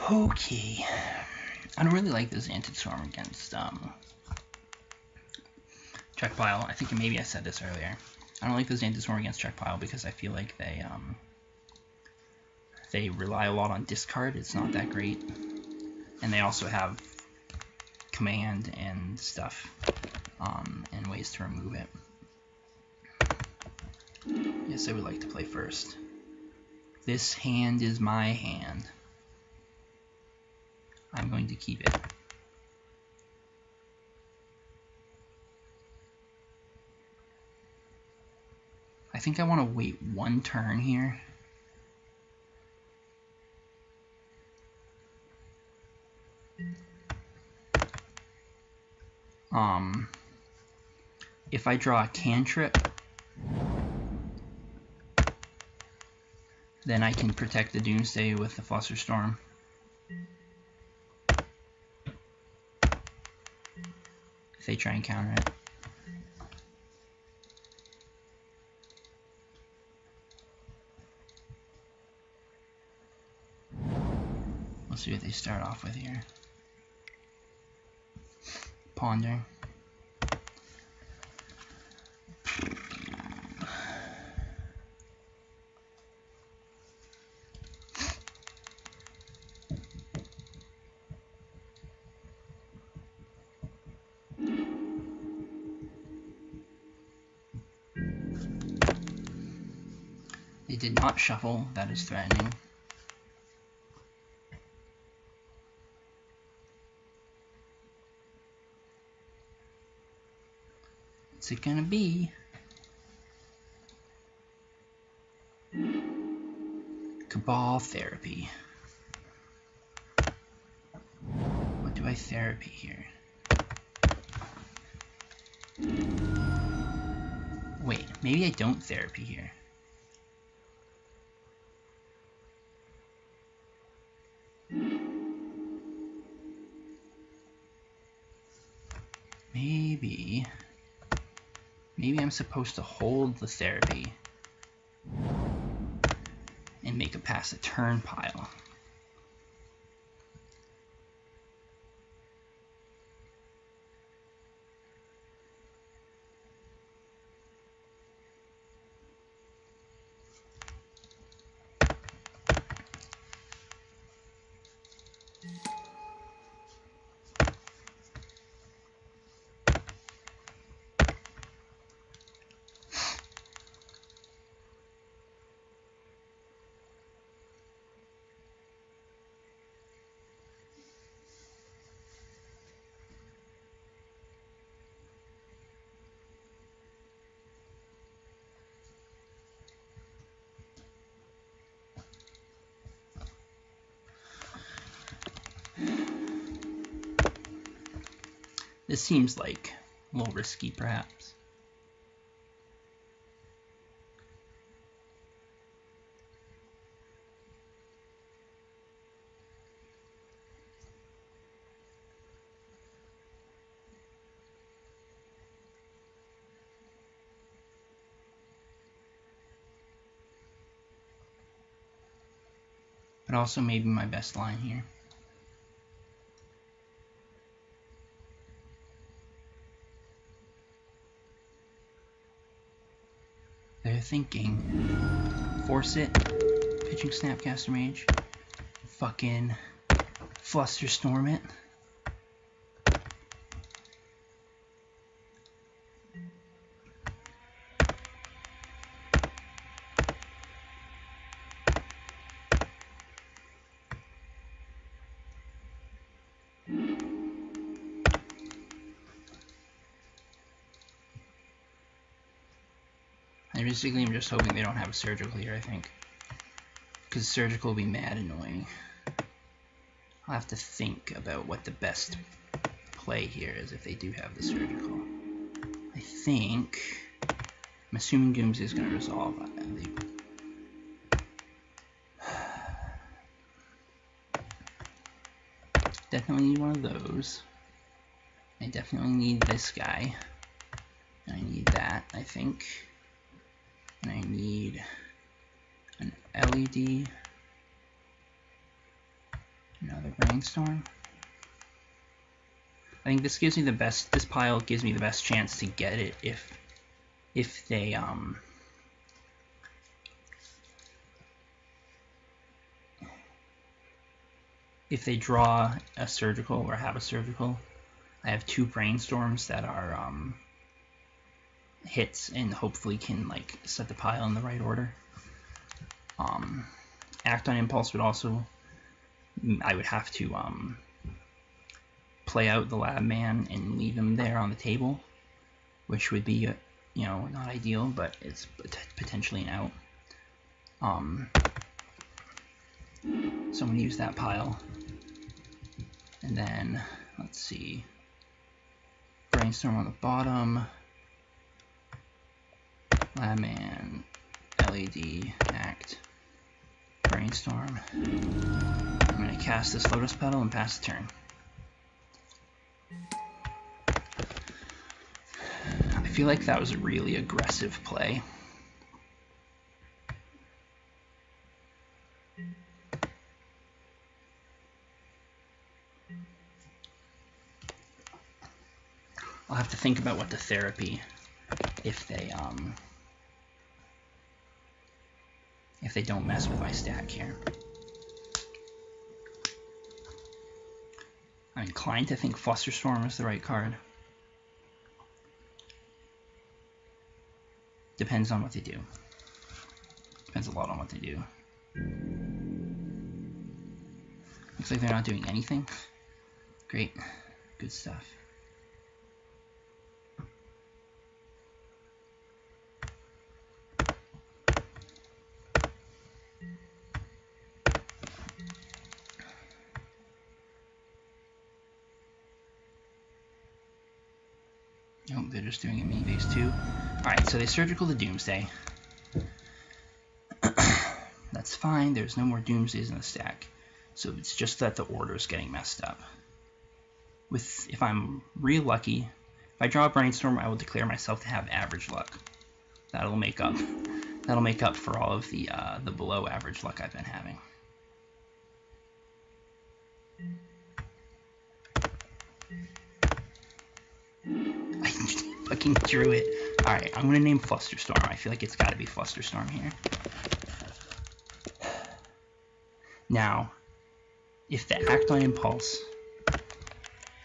Okay, I don't really like this Anti-Storm against check pile. I think maybe I said this earlier. I don't like this Anti-Storm against check pile because I feel like they rely a lot on discard. It's not that great, and they also have command and stuff and ways to remove it. guess I would like to play first. This hand is my hand. I'm going to keep it. I think I want to wait one turn here. If I draw a cantrip, then I can protect the Doomsday with the Flusterstorm. If they try and counter it. We'll see what they start off with here. Ponder. They did not shuffle, that is threatening. What's it gonna be? Cabal Therapy. What do I therapy here? Wait, maybe I don't therapy here. Maybe I'm supposed to hold the therapy and make a pass a turn pile. This seems like a little risky, perhaps. But also maybe my best line here. They're thinking, force it, pitching Snapcaster Mage, fucking Flusterstorm it. And basically I'm just hoping they don't have a surgical here, I think. Because surgical will be mad annoying. I'll have to think about what the best play here is if they do have the surgical. I think... I'm assuming Doomsday is going to resolve. Definitely need one of those. I definitely need this guy. And I need that, I think. And I need an LED. Another Brainstorm. I think this gives me the best, this pile gives me the best chance to get it if they draw a surgical or have a surgical. I have two Brainstorms that are hits and hopefully can like set the pile in the right order. Act on impulse would also, I would have to play out the lab man and leave him there on the table, which would be not ideal, but it's potentially an out. So I'm going to use that pile, and then let's see, brainstorm on the bottom, lab man, LED, act, brainstorm. I'm going to cast this lotus petal and pass the turn. I feel like that was a really aggressive play. I'll have to think about what the therapy, if they don't mess with my stack here. I'm inclined to think Flusterstorm is the right card. Depends on what they do. Depends a lot on what they do. Looks like they're not doing anything. Great. Good stuff. Oh, they're just doing a mini base too. Alright, so they surgical the Doomsday. That's fine, there's no more Doomsdays in the stack. So it's just that the order is getting messed up. If I'm real lucky, if I draw a Brainstorm, I will declare myself to have average luck. That'll make up for all of the below average luck I've been having. I fucking drew it. Alright, I'm gonna name Flusterstorm. I feel like it's gotta be Flusterstorm here. Now, if the Act on Impulse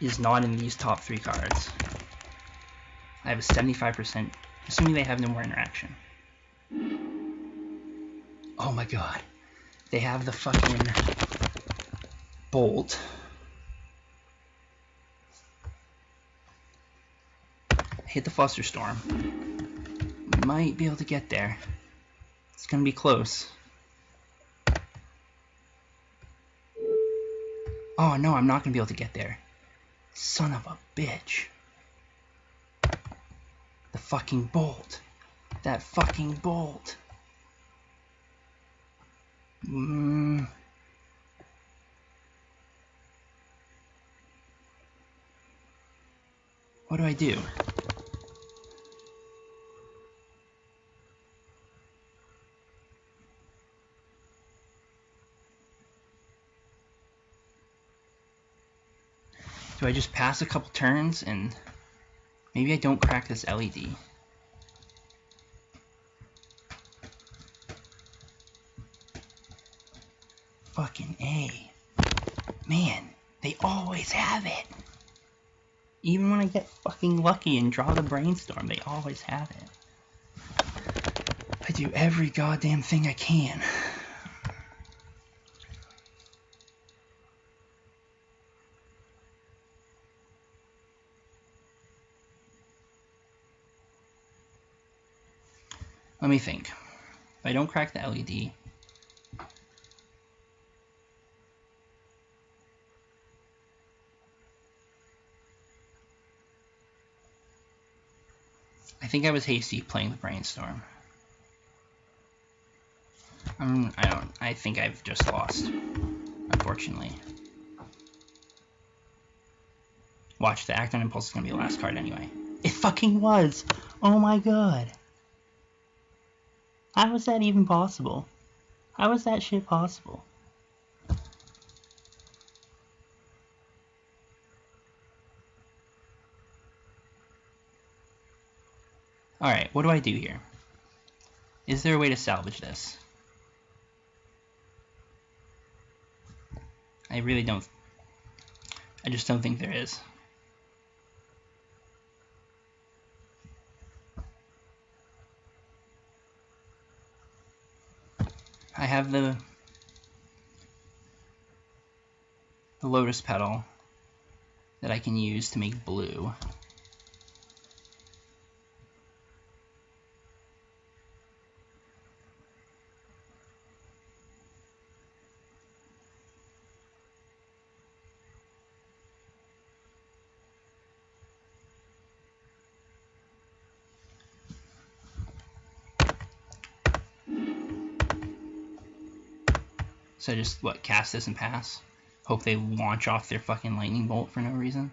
is not in these top 3 cards, I have a 75%, assuming they have no more interaction. Oh my god. They have the fucking Bolt. Hit the Flusterstorm. Might be able to get there. It's gonna be close. Oh no, I'm not gonna be able to get there. Son of a bitch. The fucking Bolt. That fucking Bolt. What do I do? Do I just pass a couple turns and maybe I don't crack this LED? Fucking A. Man, they always have it. Even when I get fucking lucky and draw the Brainstorm, they always have it. I do every goddamn thing I can. Let me think. If I don't crack the LED, I think I was hasty playing the Brainstorm. I think I've just lost, unfortunately. Watch, the Act on Impulse is going to be the last card anyway. It fucking was! Oh my god. How is that even possible? How is that shit possible? Alright, what do I do here? Is there a way to salvage this? I really don't. I just don't think there is. I have the lotus petal that I can use to make blue. So I just, what, cast this and pass? Hope they launch off their fucking lightning bolt for no reason?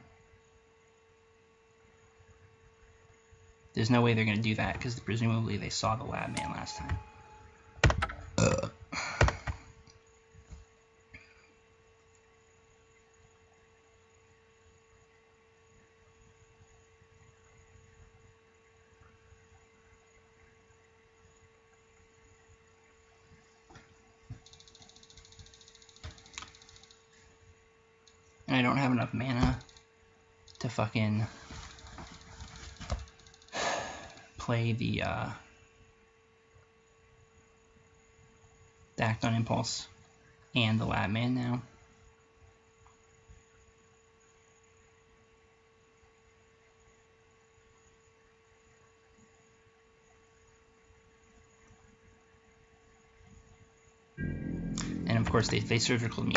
There's no way they're gonna do that, because presumably they saw the lab man last time. And I don't have enough mana to fucking play the act on impulse and the lab man now. And of course they surgical me,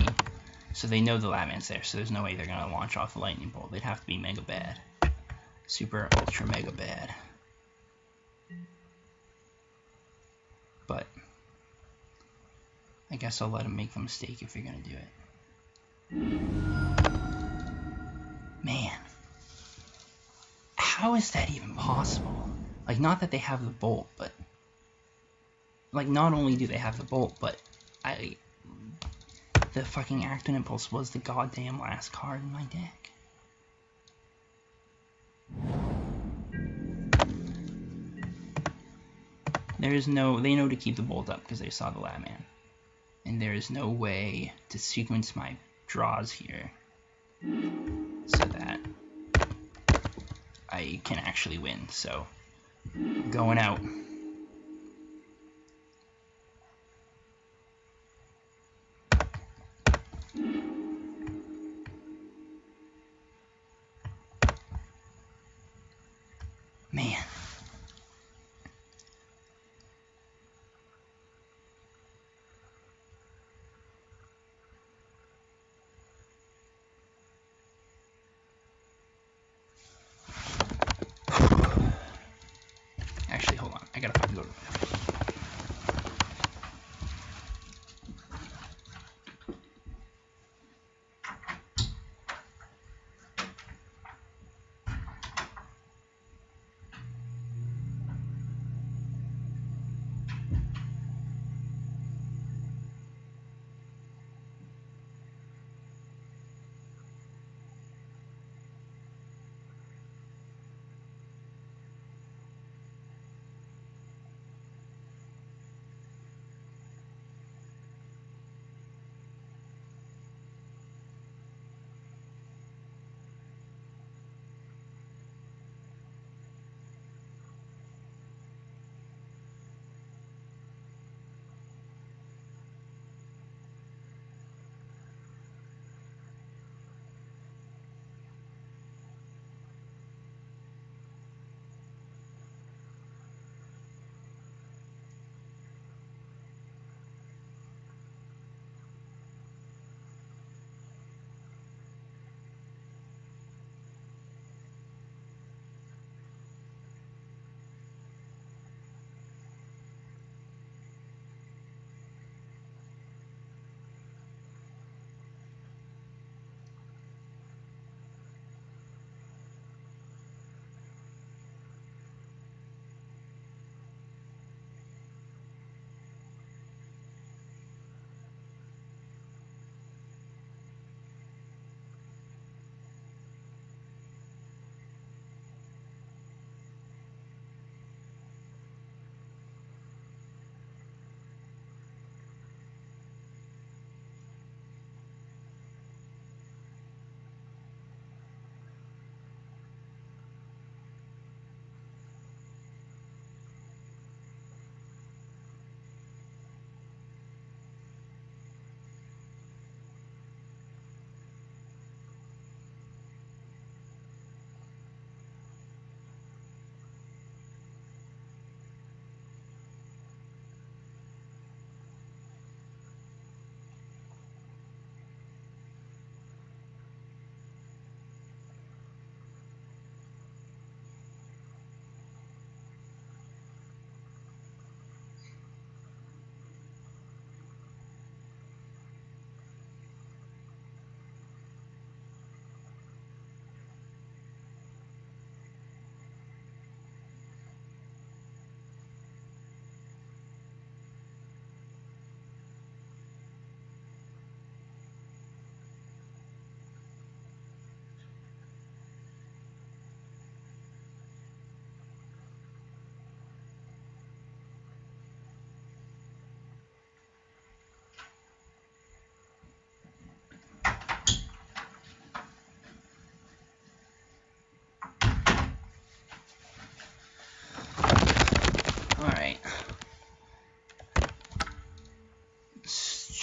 so they know the lab man's there, so there's no way they're gonna launch off the lightning bolt. They'd have to be mega bad. Super ultra mega bad. But I guess I'll let them make the mistake if they're gonna do it. Man, how is that even possible? Like, not that they have the bolt, but like, not only do they have the bolt, but the fucking act on impulse was the goddamn last card in my deck. There is no, they know to keep the bolt up because they saw the lab man. And there is no way to sequence my draws here so that I can actually win. So, going out. Man. Actually, hold on. I gotta fucking go to the bathroom.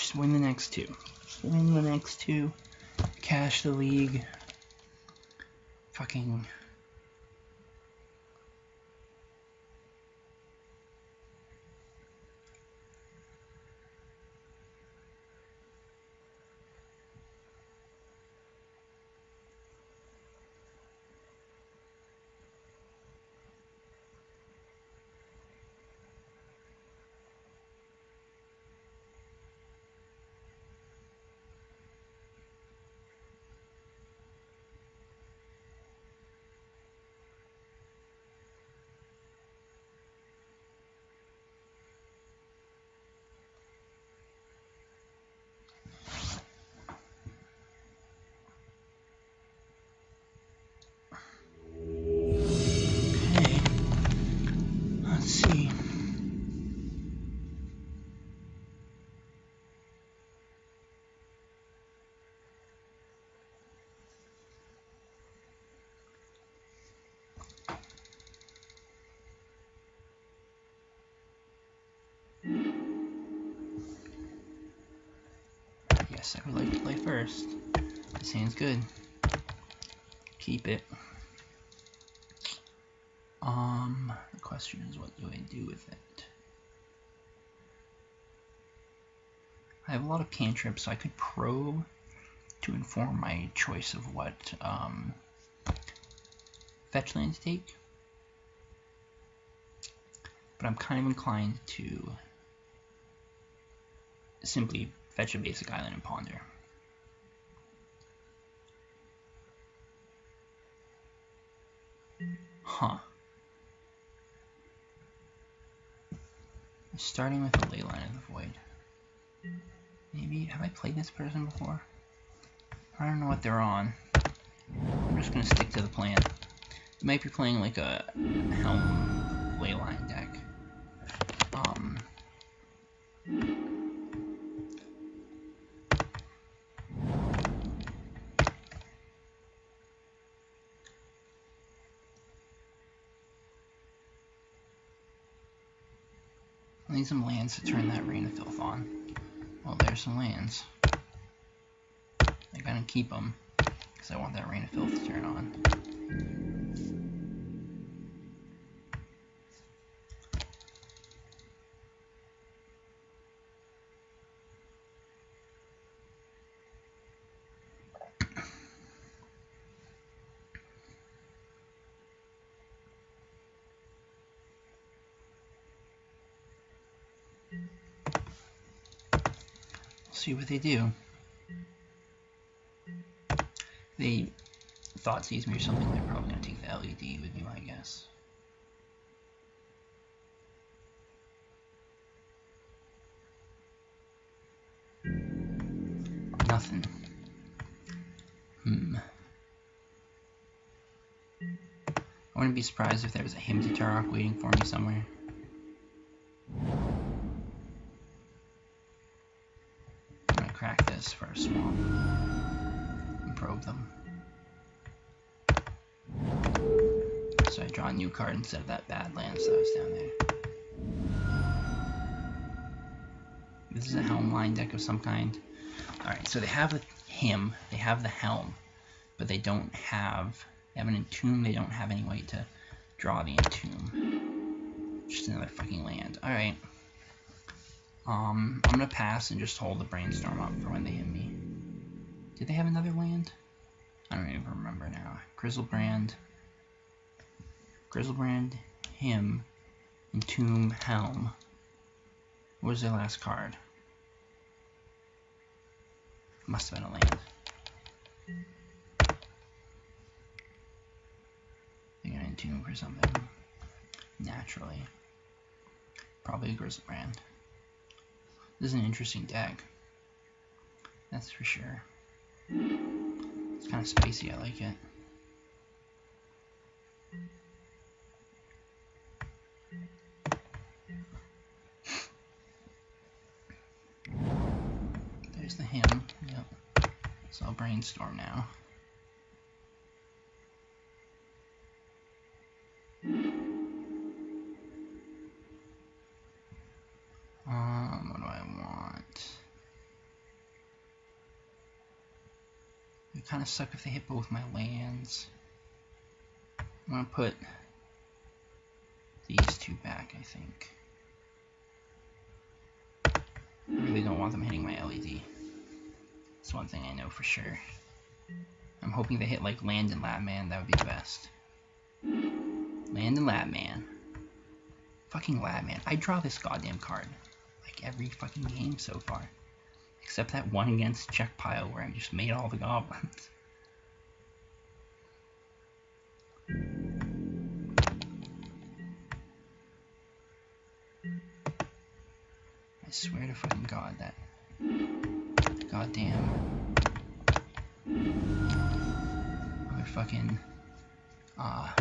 Just win the next two. Just win the next two. Cash the league. Fucking... Let's see. Yes, I would like to play first. This hand's good. Keep it. The question is, what do I do with it? I have a lot of cantrips, so I could probe to inform my choice of what fetch land to take. But I'm kind of inclined to simply fetch a basic island and ponder. Huh. Starting with the Leyline of the Void. Maybe, have I played this person before? I don't know what they're on. I'm just gonna stick to the plan. You might be playing like a Helm Leyline deck. I need some lands to turn that Rain of Filth on. Well, there's some lands. I gotta keep them, because I want that Rain of Filth to turn on. See what they do. They thought sees me or something, they're probably going to take the LED, would be my guess. Nothing. I wouldn't be surprised if there was a Hymn to Turok waiting for me somewhere. I'm going to crack this for a swamp and probe them. So I draw a new card instead of that Badlands that was down there. This is a Helm line deck of some kind. Alright, so they have the Hymn, they have the Helm, but they don't have... They have an Entomb, they don't have any way to draw the Entomb. Just another fucking land. Alright. I'm gonna pass and just hold the Brainstorm up for when they hit me. Did they have another land? I don't even remember now. Grizzlebrand, Hymn, Entomb, Helm. What was their last card? Must have been a land. They got Entomb for something. Naturally. Probably a Grizzlebrand. This is an interesting deck. That's for sure. It's kind of spacey, I like it. There's the Hymn, yep. So I'll Brainstorm now. What do I want? kind of suck if they hit both my lands. I'm gonna put these two back, I think. I really don't want them hitting my LED. That's one thing I know for sure. I'm hoping they hit like Land and Lab Man, that would be the best. Land and Lab Man. Fucking Lab Man. I draw this goddamn card like every fucking game so far. Except that one against check pile where I just made all the goblins. I swear to fucking God that goddamn motherfucking I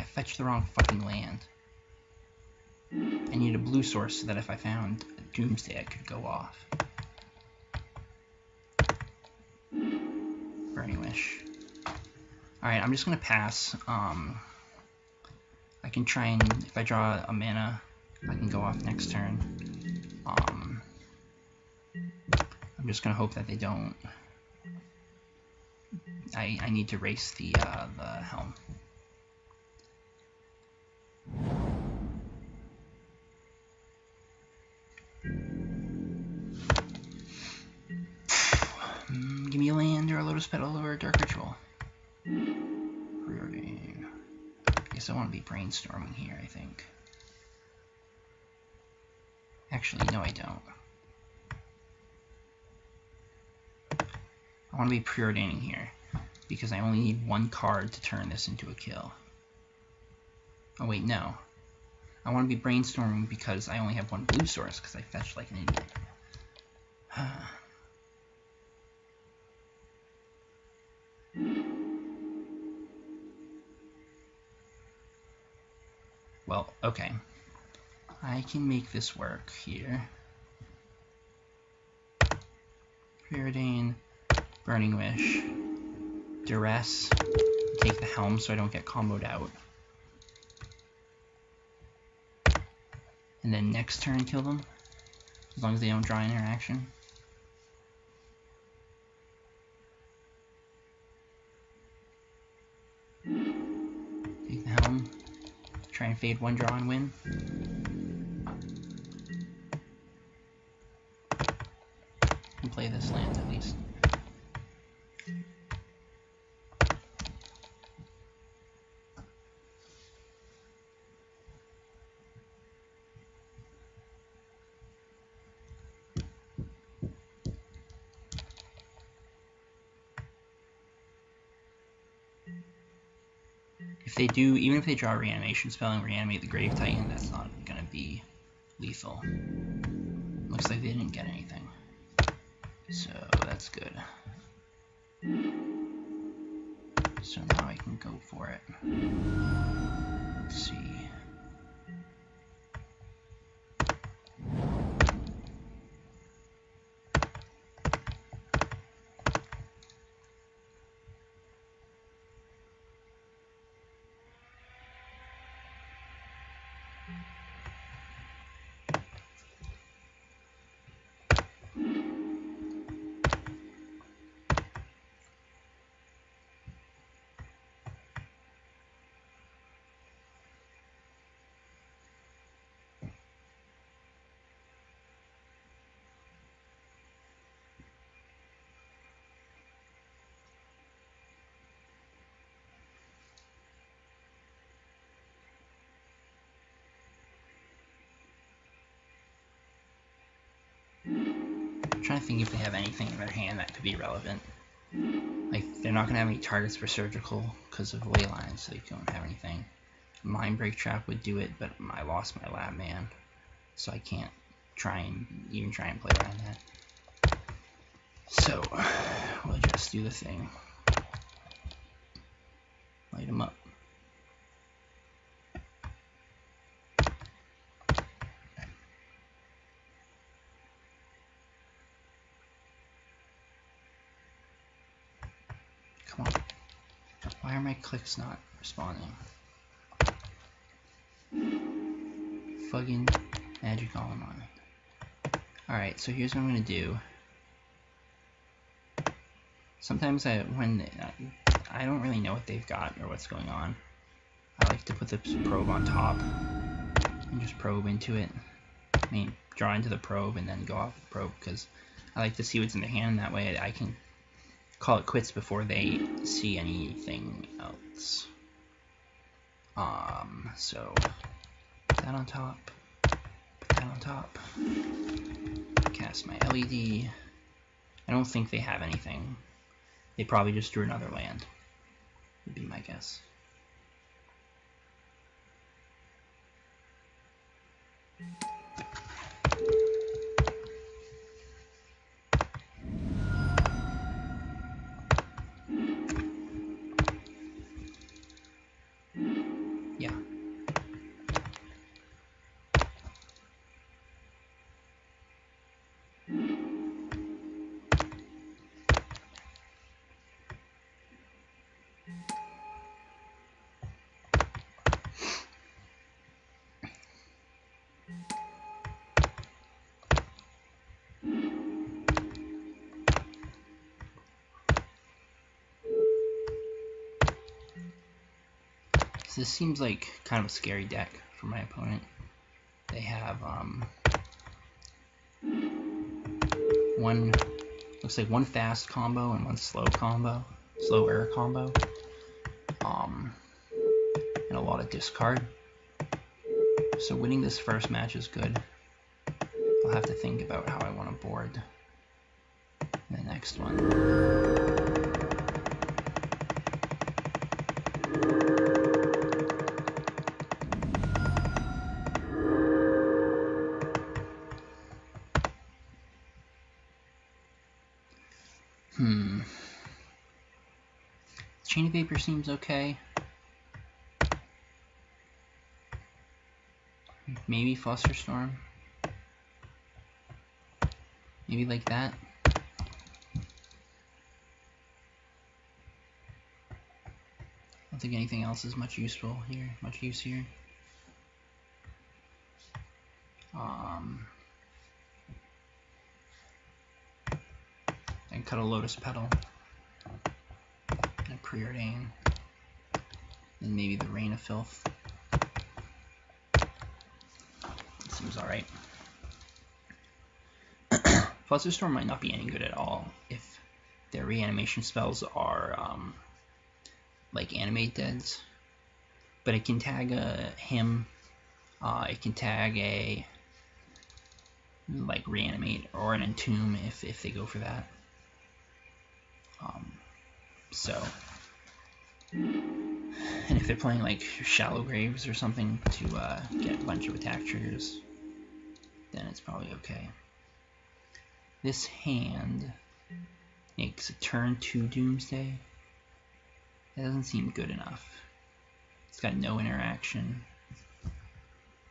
fetched the wrong fucking land. I need a blue source so that if I found a Doomsday I could go off. Burning Wish. Alright, I'm just gonna pass. I can try and, if I draw a mana, I can go off next turn. I'm just gonna hope that they don't. I need to race the helm. Give me a land or a Lotus Petal or a Dark Ritual. I guess I want to be brainstorming here, I think. Actually, no I don't. I want to be preordaining here, because I only need one card to turn this into a kill. Oh wait, no. I want to be brainstorming because I only have one blue source, because I fetched like an idiot. Well, okay. I can make this work here. Preordain, Burning Wish, Duress, take the helm so I don't get comboed out. And then next turn kill them, as long as they don't draw interaction. Take the helm, try and fade one draw and win. And play this land at least. If they do, even if they draw a reanimation spell and reanimate the Grave Titan, that's not going to be lethal. Looks like they didn't get anything. So that's good. So now I can go for it. Let's see. I'm trying to think if they have anything in their hand that could be relevant. Like, they're not going to have any targets for surgical because of ley lines, so they don't have anything. Mind Break Trap would do it, but I lost my Lab Man, so I can't even try and play around that. So, we'll just do the thing. Light them up. Come on. Why are my clicks not responding? Fucking magic all on it. Alright, so here's what I'm gonna do. Sometimes I don't really know what they've got or what's going on, I like to put the probe on top and just probe into it. I mean, draw into the probe and then go off the probe, because I like to see what's in their hand. That way I can call it quits before they see anything else. So put that on top, put that on top, cast my LED. I don't think they have anything. They probably just drew another land, would be my guess. Yeah. This seems like kind of a scary deck for my opponent. They have looks like one fast combo and one slow air combo, and a lot of discard. So winning this first match is good. I'll have to think about how I want to board the next one. Chain of Vapor seems okay. Maybe Flusterstorm. Maybe like that. I don't think anything else is much use here. And cut a Lotus Petal. And a Preordain. And maybe the Rain of Filth. Seems alright. Flusterstorm might not be any good at all if their reanimation spells are like Animate Deads. But it can tag him, it can tag a like Reanimate or an Entomb if they go for that. And if they're playing like Shallow Graves or something to get a bunch of attack triggers, then it's probably okay. This hand makes a turn 2 Doomsday. That doesn't seem good enough. It's got no interaction.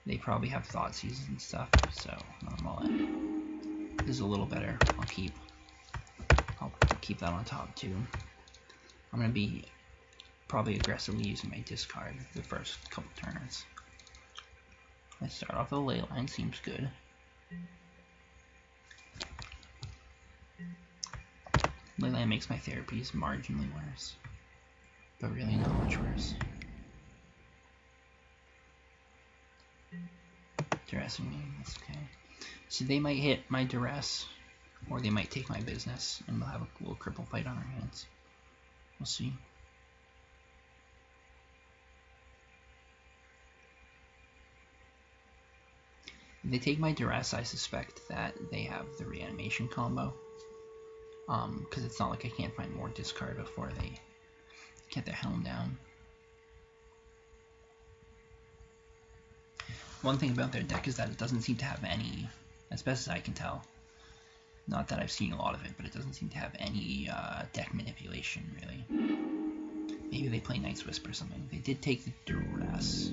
They probably have Thoughtseize and stuff, so this is a little better. I'll keep that on top too. I'm gonna be probably aggressively using my discard the first couple turns. I start off with a Leyline, seems good. Leyline makes my therapies marginally worse, but really not much worse. Duressing me, that's okay. So they might hit my Duress, or they might take my business, and we'll have a little cripple fight on our hands. We'll see. If they take my Duress, I suspect that they have the reanimation combo. Because it's not like I can't find more discard before they get their helm down. One thing about their deck is that it doesn't seem to have any, as best as I can tell, not that I've seen a lot of it, but it doesn't seem to have any deck manipulation, really. Maybe they play Night's Whisper or something. They did take the Duress.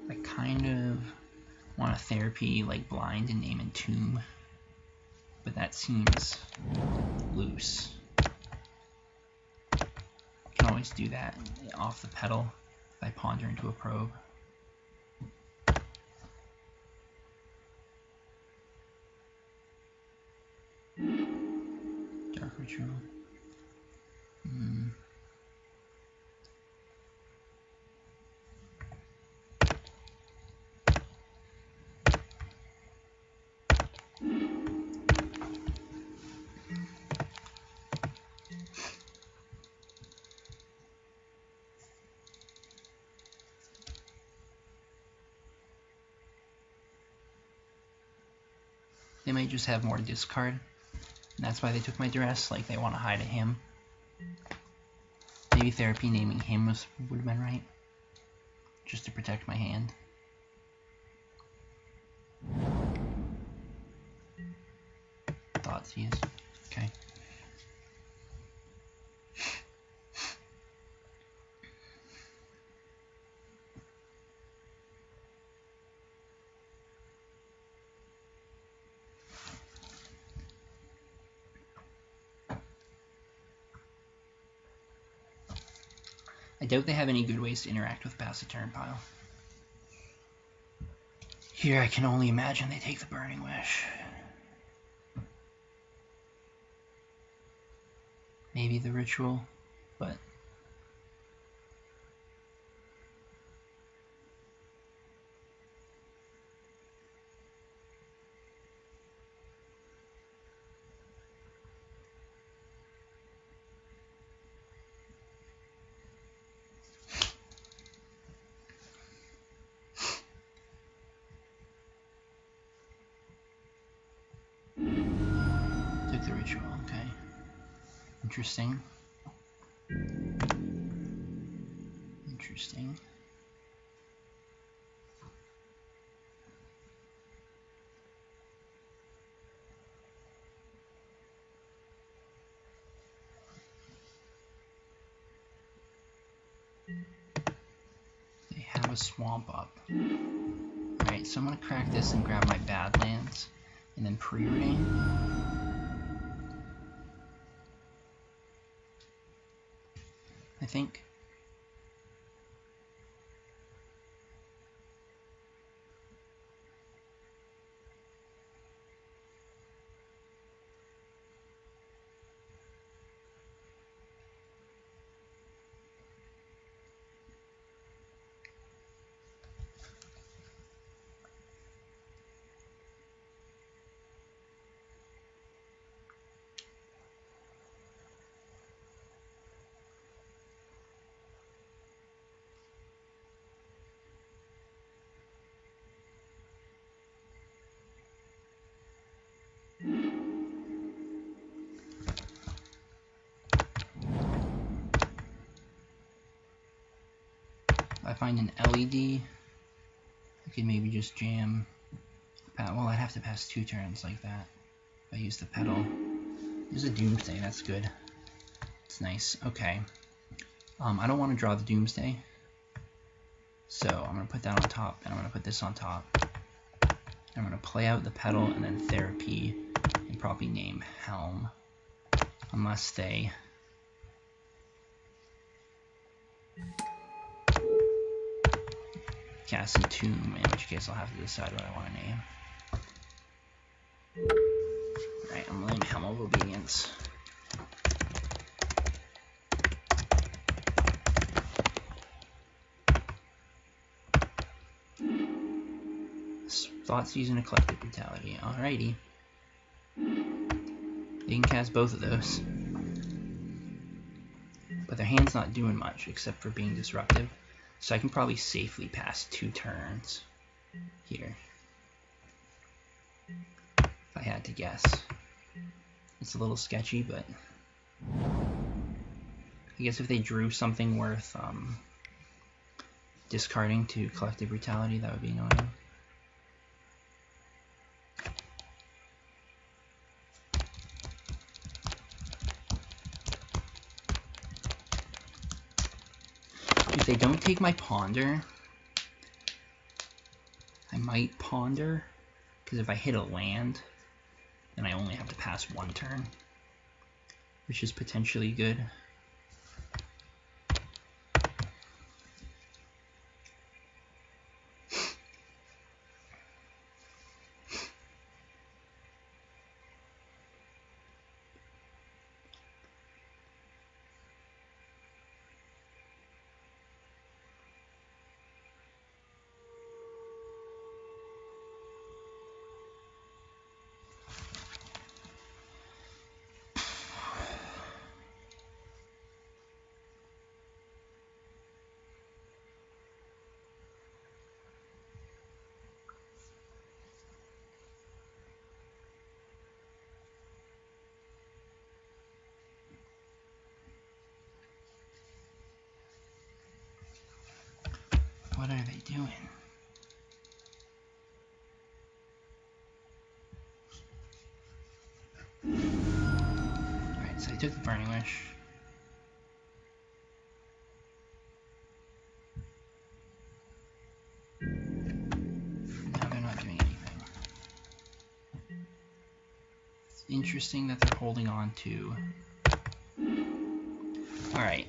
I kind of want a therapy like Blind and name Entomb, but that seems loose. Can always do that off the pedal if I ponder into a probe. ritual. They might just have more discard, and that's why they took my duress, like they want to hide a him. Maybe therapy naming him would have been right, just to protect my hand. Thoughts, yes. Okay. I doubt they have any good ways to interact with past the turn pile. Here I can only imagine they take the Burning Wish. Maybe the ritual, but took the ritual, okay. Interesting. Interesting. They have a swamp up. Alright, so I'm going to crack this and grab my Badlands, and then Preordain. I think. If I find an LED, I could maybe just jam. Well, I'd have to pass 2 turns like that. If I use the pedal. There's a Doomsday, that's good. It's nice. Okay. I don't want to draw the Doomsday. So I'm going to put that on top, and I'm going to put this on top. I'm going to play out the pedal and then therapy, and probably name Helm. Unless they... cast Entomb, in which case I'll have to decide what I want to name. Alright, I'm going to name Helm of Obedience. Thoughts using a Collective Brutality. Alrighty. They can cast both of those. But their hand's not doing much except for being disruptive. So I can probably safely pass 2 turns here. If I had to guess. It's a little sketchy, but I guess if they drew something worth discarding to Collective Brutality, that would be annoying. If they don't take my Ponder, I might Ponder, because if I hit a land, then I only have to pass 1 turn, which is potentially good. What are they doing? Alright, so I took the Burning Wish. Now they're not doing anything. It's interesting that they're holding on to... Alright.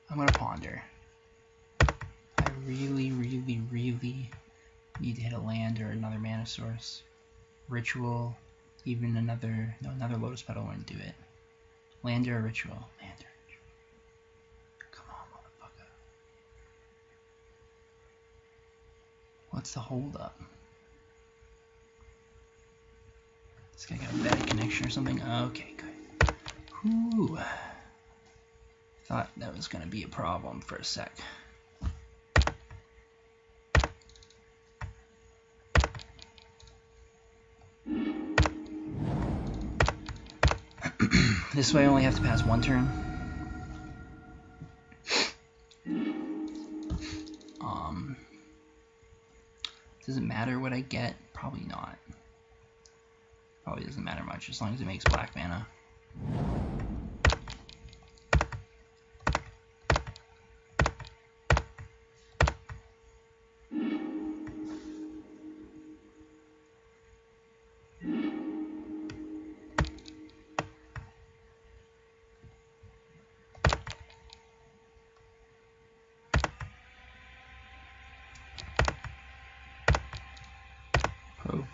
I'm gonna ponder. I really need to hit a land or another mana source. Ritual, even another... No, another Lotus Petal wouldn't do it. Land or a Ritual. Land or a Ritual. Come on, motherfucker. What's the hold up? This guy got a bad connection or something? Okay, good. Whew. Thought that was gonna be a problem for a sec. This way I only have to pass one turn. Does it matter what I get? Probably not. Probably doesn't matter much as long as it makes black mana.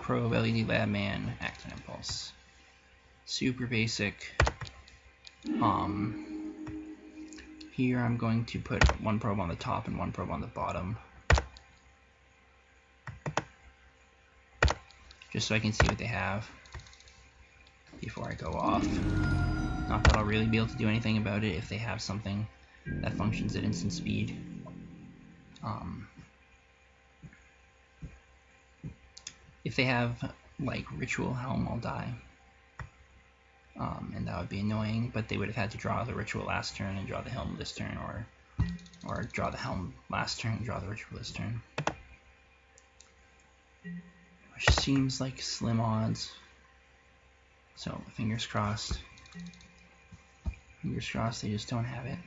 Probe LED Lab Man, Active Impulse. Super basic. Here I'm going to put one probe on the top and one probe on the bottom. Just so I can see what they have before I go off. Not that I'll really be able to do anything about it if they have something that functions at instant speed. If they have like Ritual Helm, I'll die. And that would be annoying, but they would have had to draw the Ritual last turn and draw the Helm this turn, or draw the Helm last turn and draw the Ritual this turn. Which seems like slim odds. So, fingers crossed. Fingers crossed they just don't have it.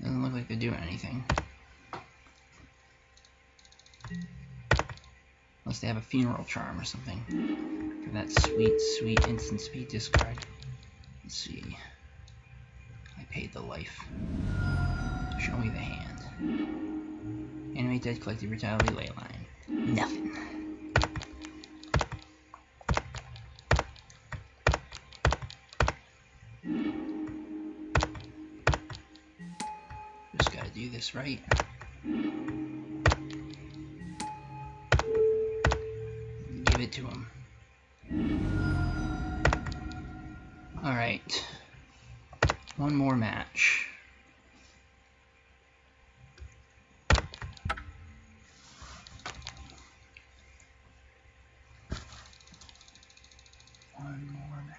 Doesn't look like they're doing anything. Unless they have a Funeral Charm or something. For that sweet instant speed discard. Let's see. I paid the life. Show me the hand. Animate Dead, Collective Brutality, Leyline. Nothing. Just gotta do this right. Give it to him. Alright. One more match. One more match.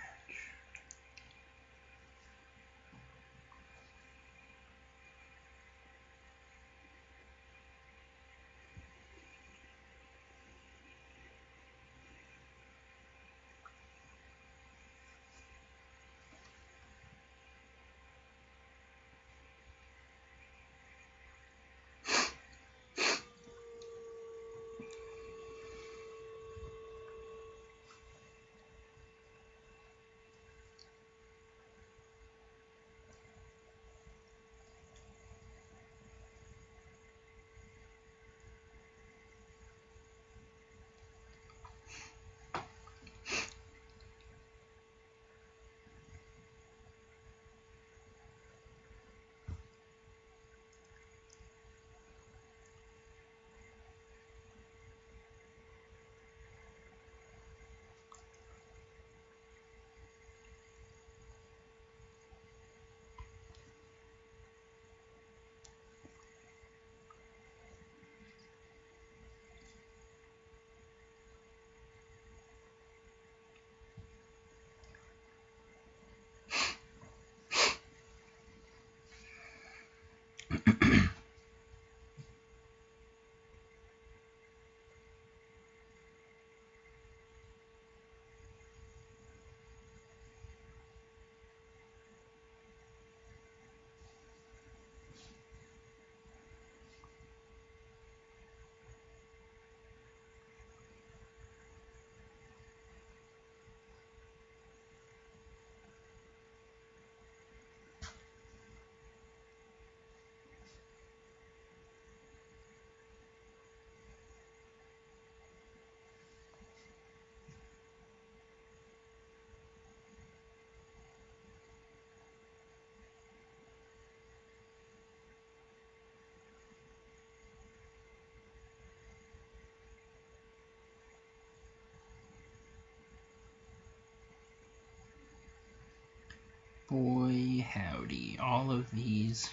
Boy, howdy. All of these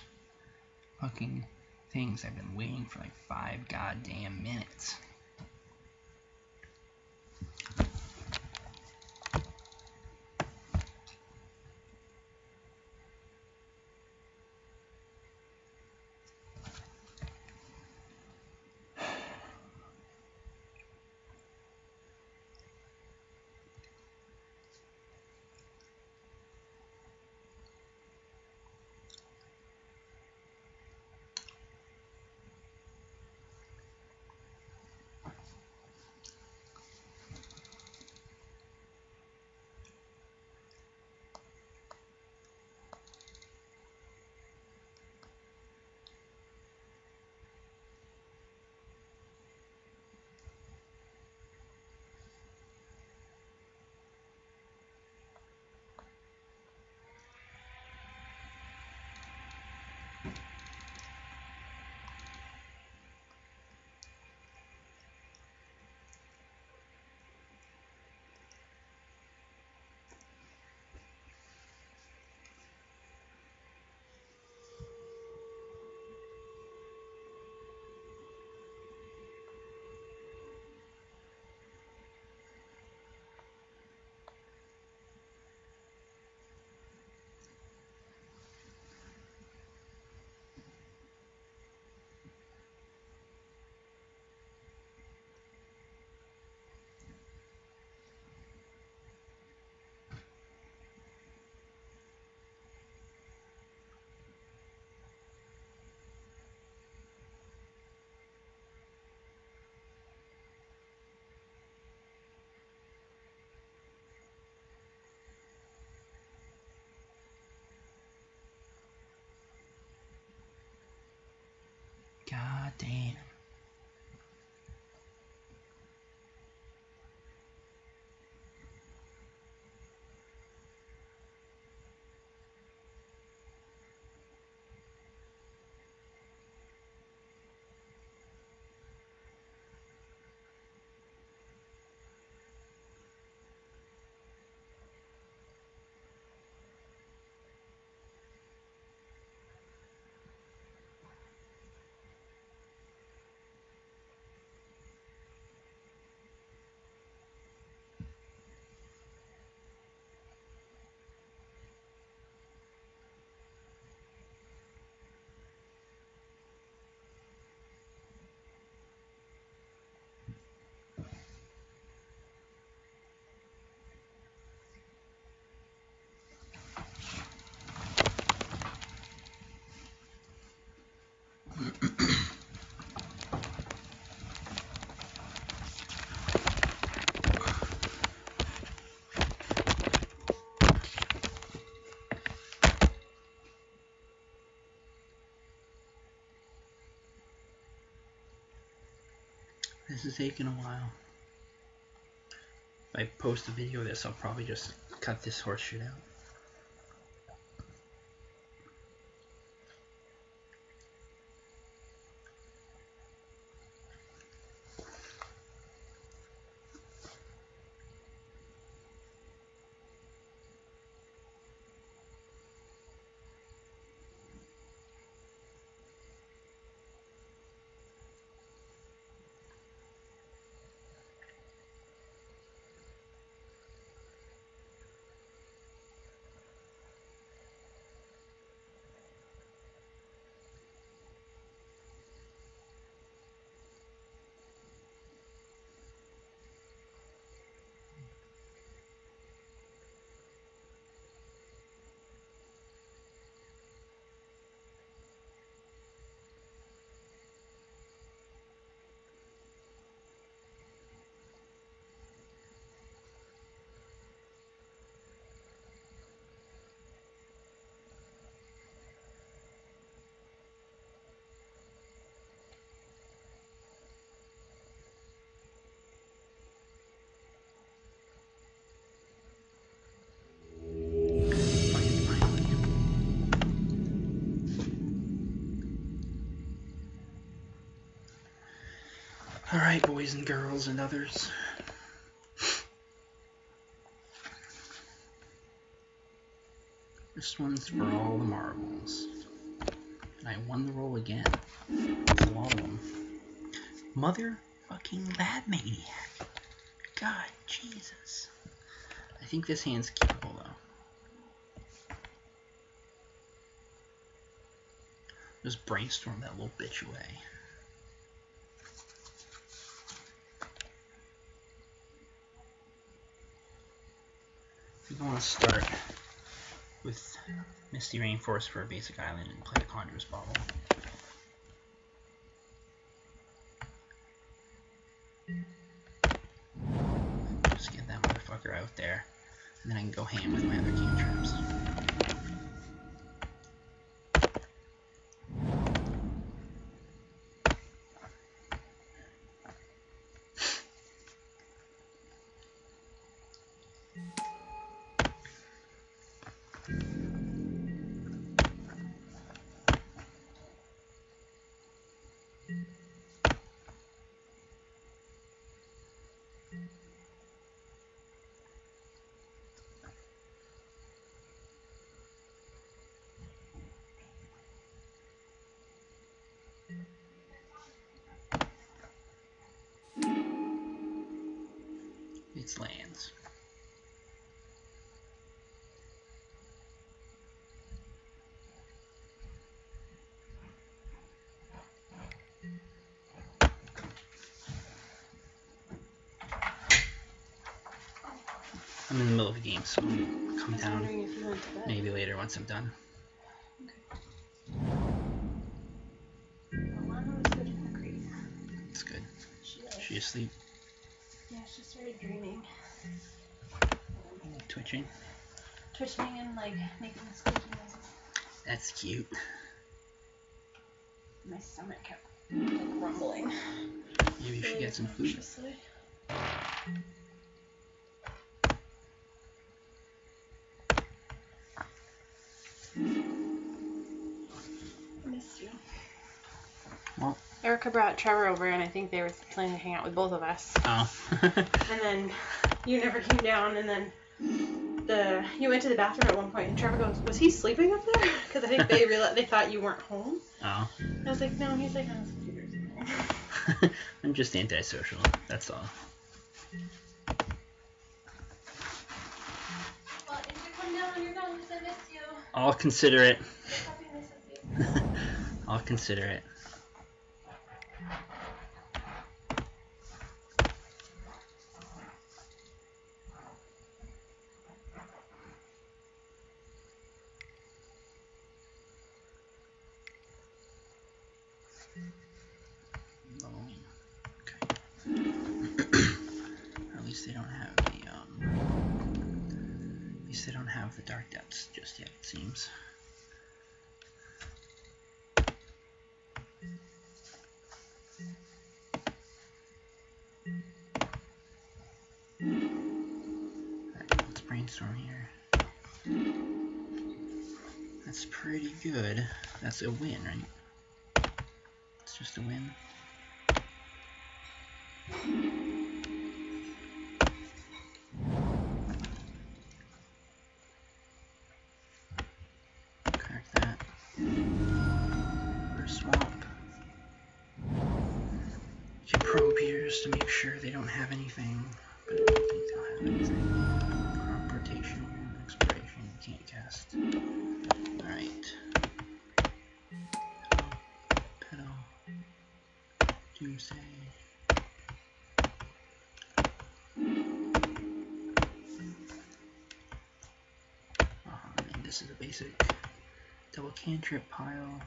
fucking things I've been waiting for like 5 goddamn minutes. God damn. This is taking a while. If I post a video of this, I'll probably just cut this horse shit out. Alright, boys and girls and others. This one's for all the marbles. And I won the roll again. That's a lot of them. Motherfucking lab maniac. God, Jesus. I think this hand's keepable though. Just brainstorm that little bitch away. We want to start with Misty Rainforest for a basic island and play a Conjurer's Bauble. Just get that motherfucker out there, and then I can go ham with my other cantrips. It's lands. I'm in the middle of a game, so I'll come down maybe later once I'm done. It's good. She asleep? Yeah, she started dreaming. Twitching? Twitching and like making squeaky noises. That's cute. My stomach kept like rumbling. Maybe you should get some food. I missed you. Well, Erica brought Trevor over, and I think they were planning to hang out with both of us. Oh. And then you never came down, and then you went to the bathroom at one point, and Trevor goes, "Was he sleeping up there?" Because I think they realized they thought you weren't home. Oh. I was like, "No." He's like, "On his computer or something." I'm just antisocial. That's all. Well, if you come down on your nose, I miss you. I'll consider it. Puppy misses you. I'll consider it. At least they don't have the at least they don't have the Dark Depths just yet, it seems. Alright, let's brainstorm here. That's pretty good. That's a win, right? It's just a win. Crack that. Or swamp. You probe here just to make sure they don't have anything, but I don't think they'll have anything. Crop rotation, exploration, can't cast. Alright. Petal. Doomsday. And this is a basic double cantrip pile.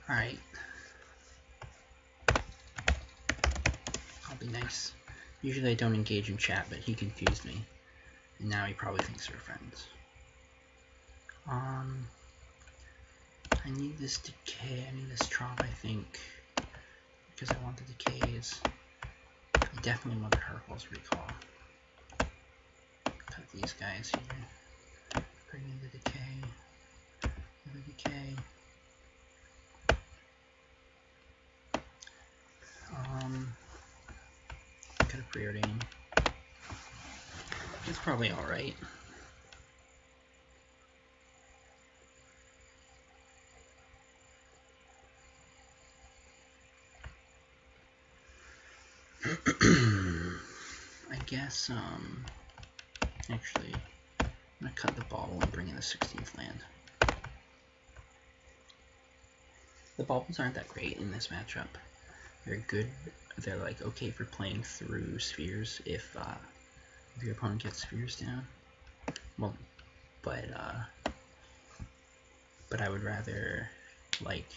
Alright. I'll be nice. Usually I don't engage in chat, but he confused me. And now he probably thinks we're friends. I need this decay, I need this drop, I think. Because I want the decays. I definitely want the Hercules recall. Cut these guys here. Bring in the decay. The decay. Got a preordain. It's probably alright. I guess, actually, I'm gonna cut the bauble and bring in the 16th land. The baubles aren't that great in this matchup. They're good, they're like okay for playing through spheres if your opponent gets spheres down. Well, but I would rather like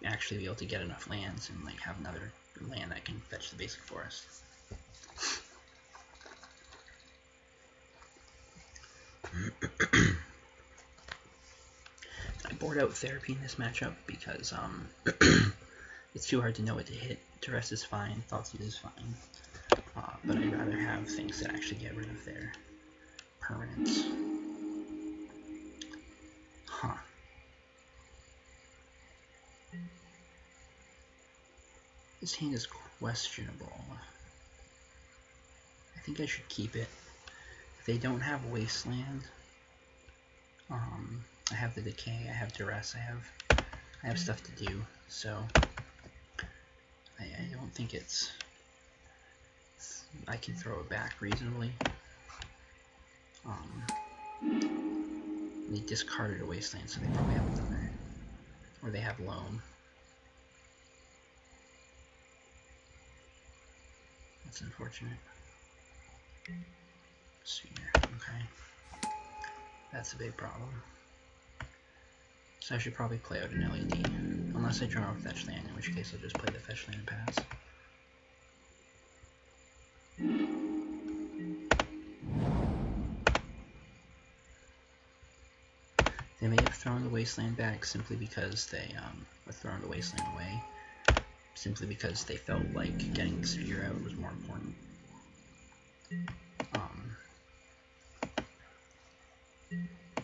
actually be able to get enough lands and like have another land that can fetch the basic forest. I bored out therapy in this matchup because it's too hard to know what to hit. Duress is fine, Thoughtseize is fine, but I'd rather have things that actually get rid of their permanents. Huh. This hand is questionable. I think I should keep it. If they don't have Wasteland, I have the Decay, I have Duress, I have stuff to do, so I don't think I can throw it back reasonably. They discarded a Wasteland, so they probably have another. Or they have Loam. That's unfortunate. Sphere, okay. That's a big problem. So I should probably play out an LED. Unless I draw a fetch land, in which case I'll just play the fetch land and pass. They may have thrown the Wasteland back simply because they, or thrown the Wasteland away, simply because they felt like getting the sphere out was more important.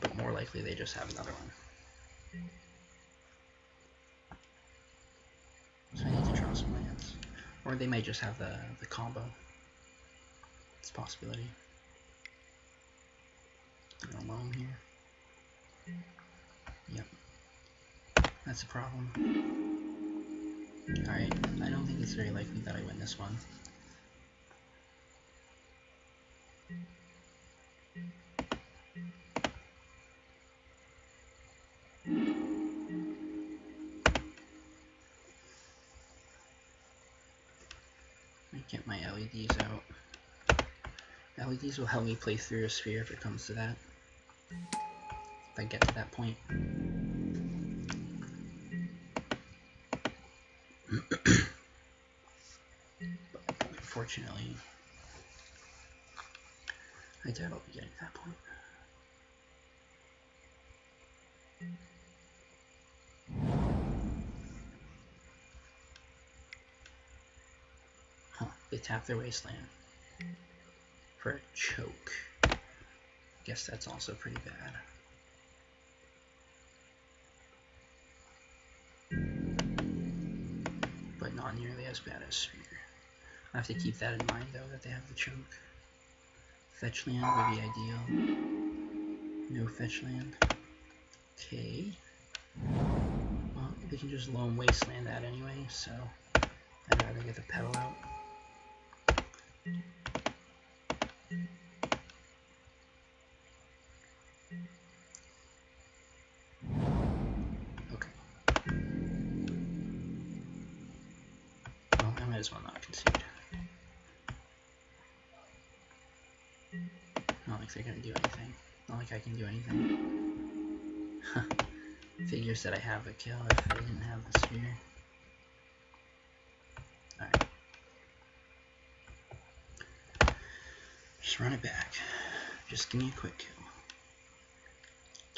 But more likely they just have another one. So I need to draw some lands. Or they may just have the combo. It's a possibility. No loam here. Yep. That's a problem. Alright, I don't think it's very likely that I win this one. I get my LEDs out. LEDs will help me play through a sphere if it comes to that. If I get to that point. But unfortunately, I doubt I'll be getting to that point. Huh, they tap their Wasteland for a choke. Guess that's also pretty bad. But not nearly as bad as Sphere. I have to keep that in mind though, that they have the choke. Fetch land would be ideal. No fetch land. Okay. Well, they can just Loam Wasteland that anyway, so I'd rather get the pedal out. Okay. Well, I might as well not concede. Not like they're gonna do anything. Not like I can do anything. Figures that I have a kill if I didn't have the sphere. Alright. Just run it back. Just give me a quick kill.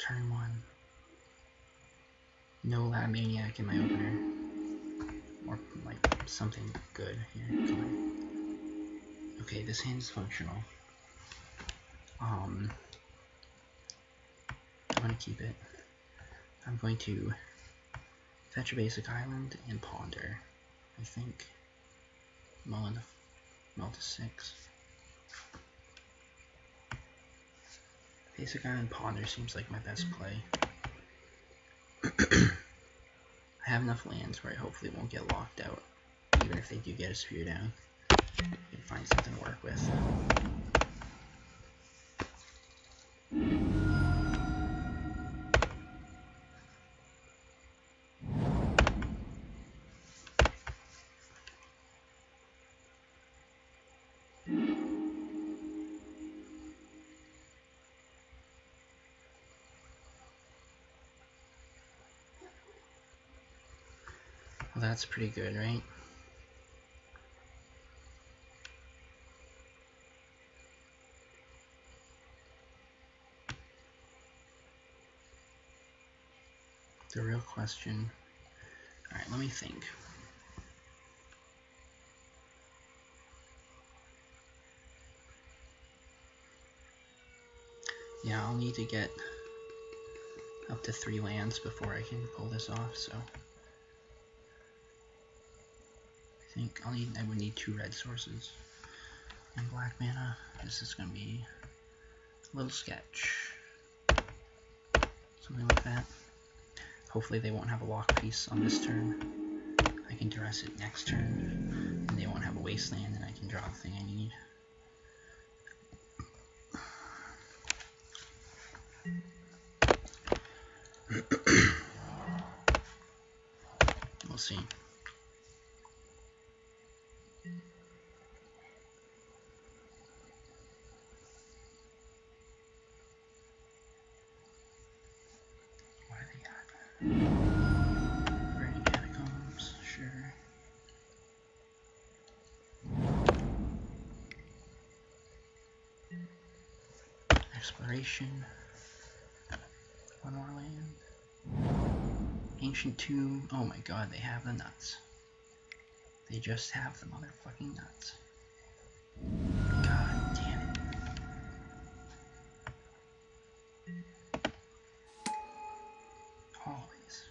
Turn 1. No Lab Maniac in my opener. Or like something good here. Come on. Okay, this hand is functional. I'm gonna keep it. I'm going to fetch a basic island and ponder. I think mull to 6. Basic island ponder seems like my best play. I have enough lands where I hopefully won't get locked out, even if they do get a spear down. I can find something to work with. Well, that's pretty good, right? The real question. Alright, let me think. Yeah, I'll need to get up to 3 lands before I can pull this off, so I think I would need 2 red sources and black mana. This is gonna be a little sketch. Something like that. Hopefully they won't have a lock piece on this turn. I can duress it next turn, and they won't have a wasteland, and I can draw the thing I need. We'll see. What do they got? Burning Catacombs, sure. Exploration. 1 more land. Ancient Tomb. Oh my god, they have the nuts. They just have the motherfucking nuts. God damn it. Always.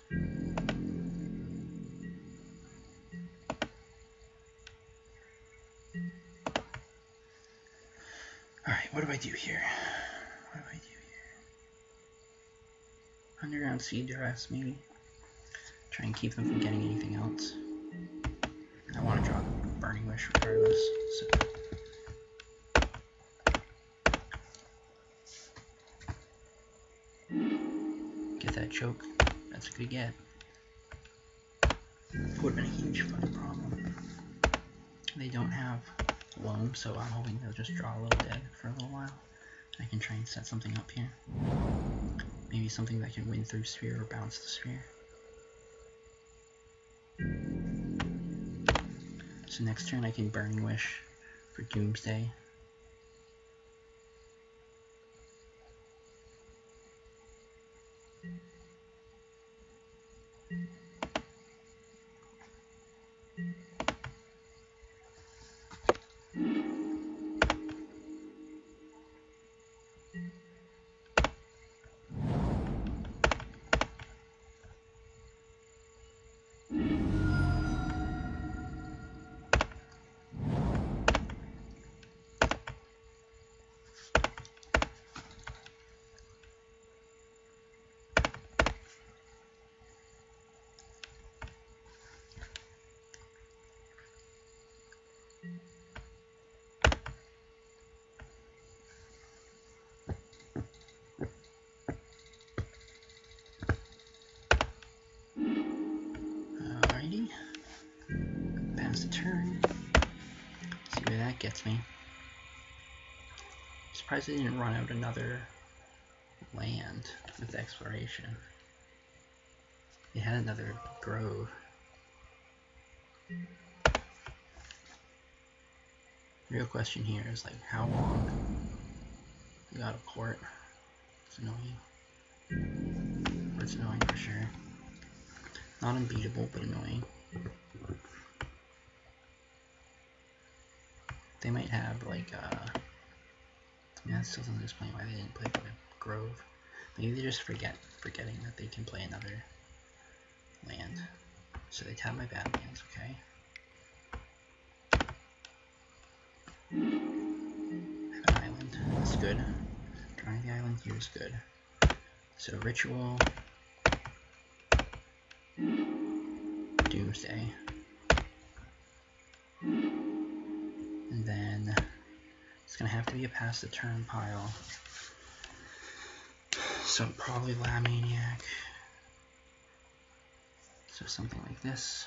Alright, what do I do here? What do I do here? Underground Seed Duress, maybe? Try and keep them from getting anything else. I want to draw Burning Wish regardless, so. Get that choke. That's a good get. Would have been a huge fucking problem. They don't have loam, so I'm hoping they'll just draw a little dead for a little while. I can try and set something up here. Maybe something that can win through sphere or bounce the sphere. So next turn I can Burning Wish for Doomsday. Alrighty. Pass the turn. See where that gets me. Surprised they didn't run out another land with exploration. They had another grove. The real question here is like how long we got a port. It's annoying. Or it's annoying for sure. Not unbeatable, but annoying. They might have like yeah, that still doesn't explain why they didn't play for the grove. Maybe they just forgetting that they can play another land. So they tap my Badlands, okay. I have an island, that's good. Drawing the island here is good. So ritual, doomsday, and then it's gonna have to be a pass the turn pile. So probably Lab Maniac. So something like this.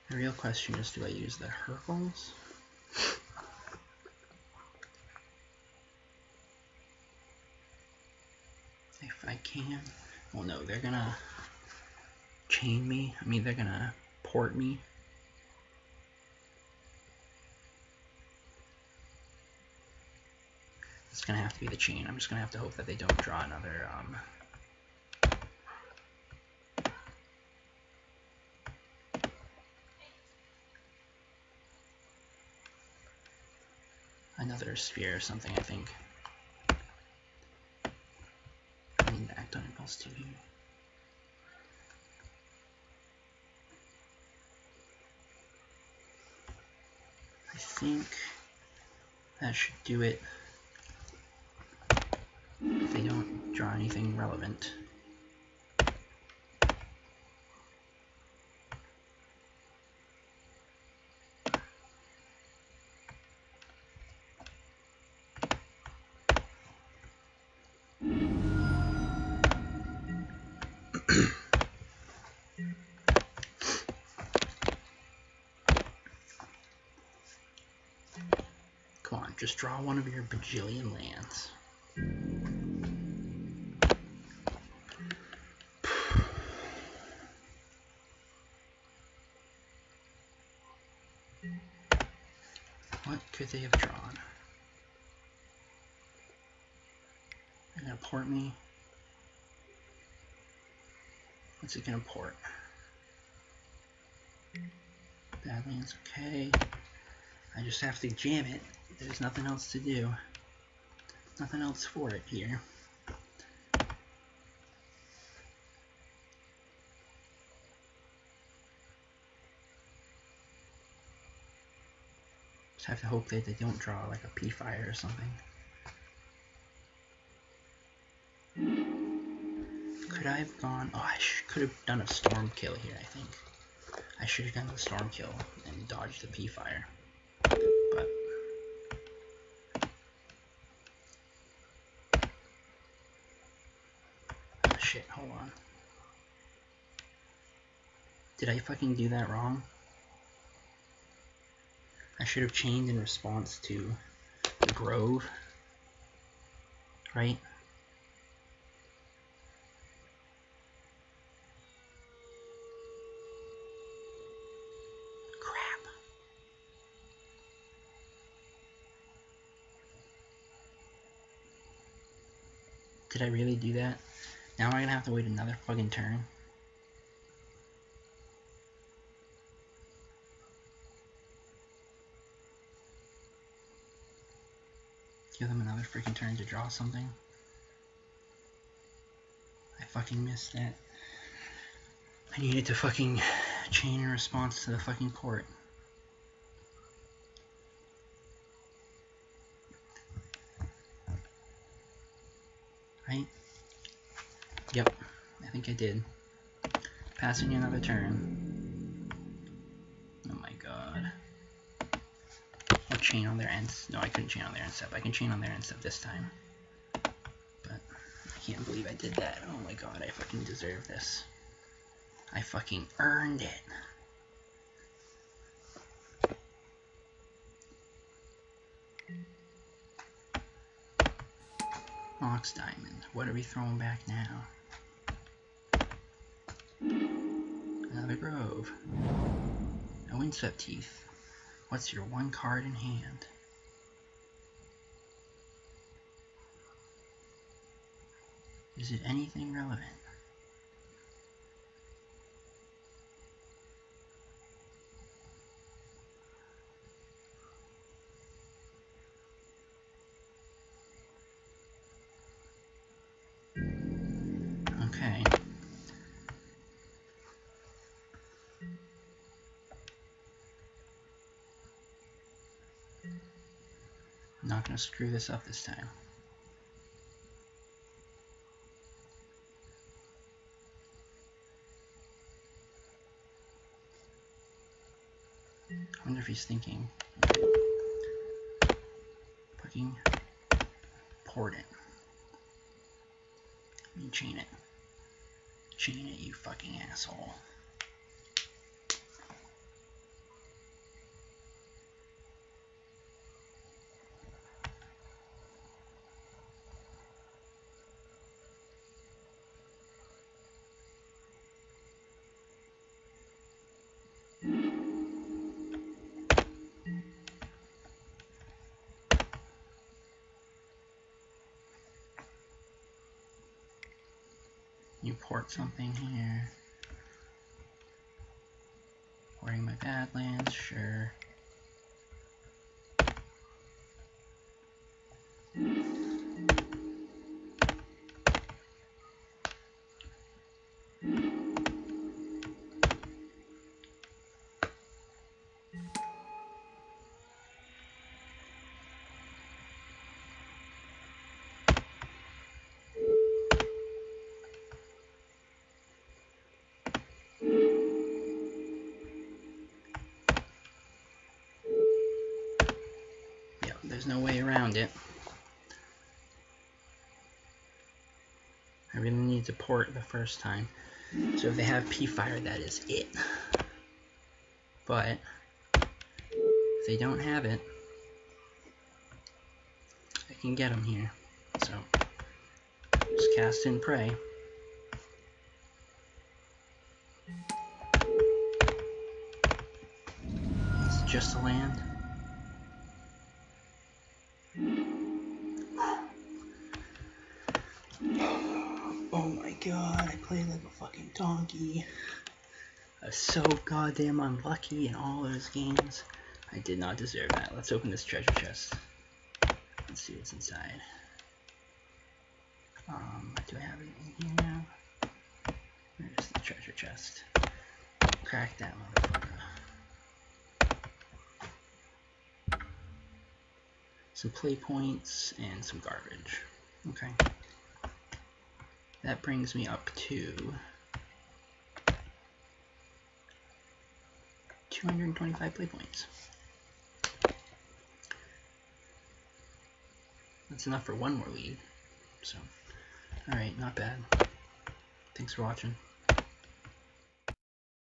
The real question is, do I use the Hercules? If I can. Well, no, they're gonna chain me. I mean, they're gonna port me. It's gonna have to be the chain. I'm just gonna have to hope that they don't draw another another sphere or something, I think. I need to act on impulse too here. I think that should do it if they don't draw anything relevant. Come on, just draw one of your bajillion lands. What could they have drawn? They're gonna port me. What's it gonna port? Badlands, okay. I just have to jam it. There's nothing else to do. Nothing else for it here. Just have to hope that they don't draw like a P-Fire or something. Could I have gone... Oh, I could have done a Storm Kill here, I think. I should have done the Storm Kill and dodged the P-Fire. But... Oh, shit, hold on. Did I fucking do that wrong? I should have chained in response to the Grove. Right? Crap. Did I really do that? Now am I gonna have to wait another fucking turn? Give them another freaking turn to draw something. I fucking missed that. I needed to fucking chain in response to the fucking port. Right? Yep, I think I did. Passing another turn. Oh my god. I'll chain on their end. No, I couldn't chain on their end step. I can chain on their end step this time. But I can't believe I did that. Oh my god, I fucking deserve this. I fucking earned it. Mox Diamond. What are we throwing back now? Grove. No Windswept Teeth. What's your one card in hand? Is it anything relevant? Okay. I'm not going to screw this up this time. I wonder if he's thinking. Fucking port it. You chain it. Chain it, you fucking asshole. You port something here. Porting my Badlands, sure. There's no way around it. I really need to port the first time. So if they have P-Fire, that is it. But if they don't have it, I can get them here. So just cast in Prey. It's just a land. Oh my god, I played like a fucking donkey. I was so goddamn unlucky in all those games. I did not deserve that. Let's open this treasure chest. Let's see what's inside. Do I have it in here now? There's the treasure chest. Crack that motherfucker. Some play points and some garbage. Okay. That brings me up to 225 play points. That's enough for one more league. So, alright, not bad. Thanks for watching.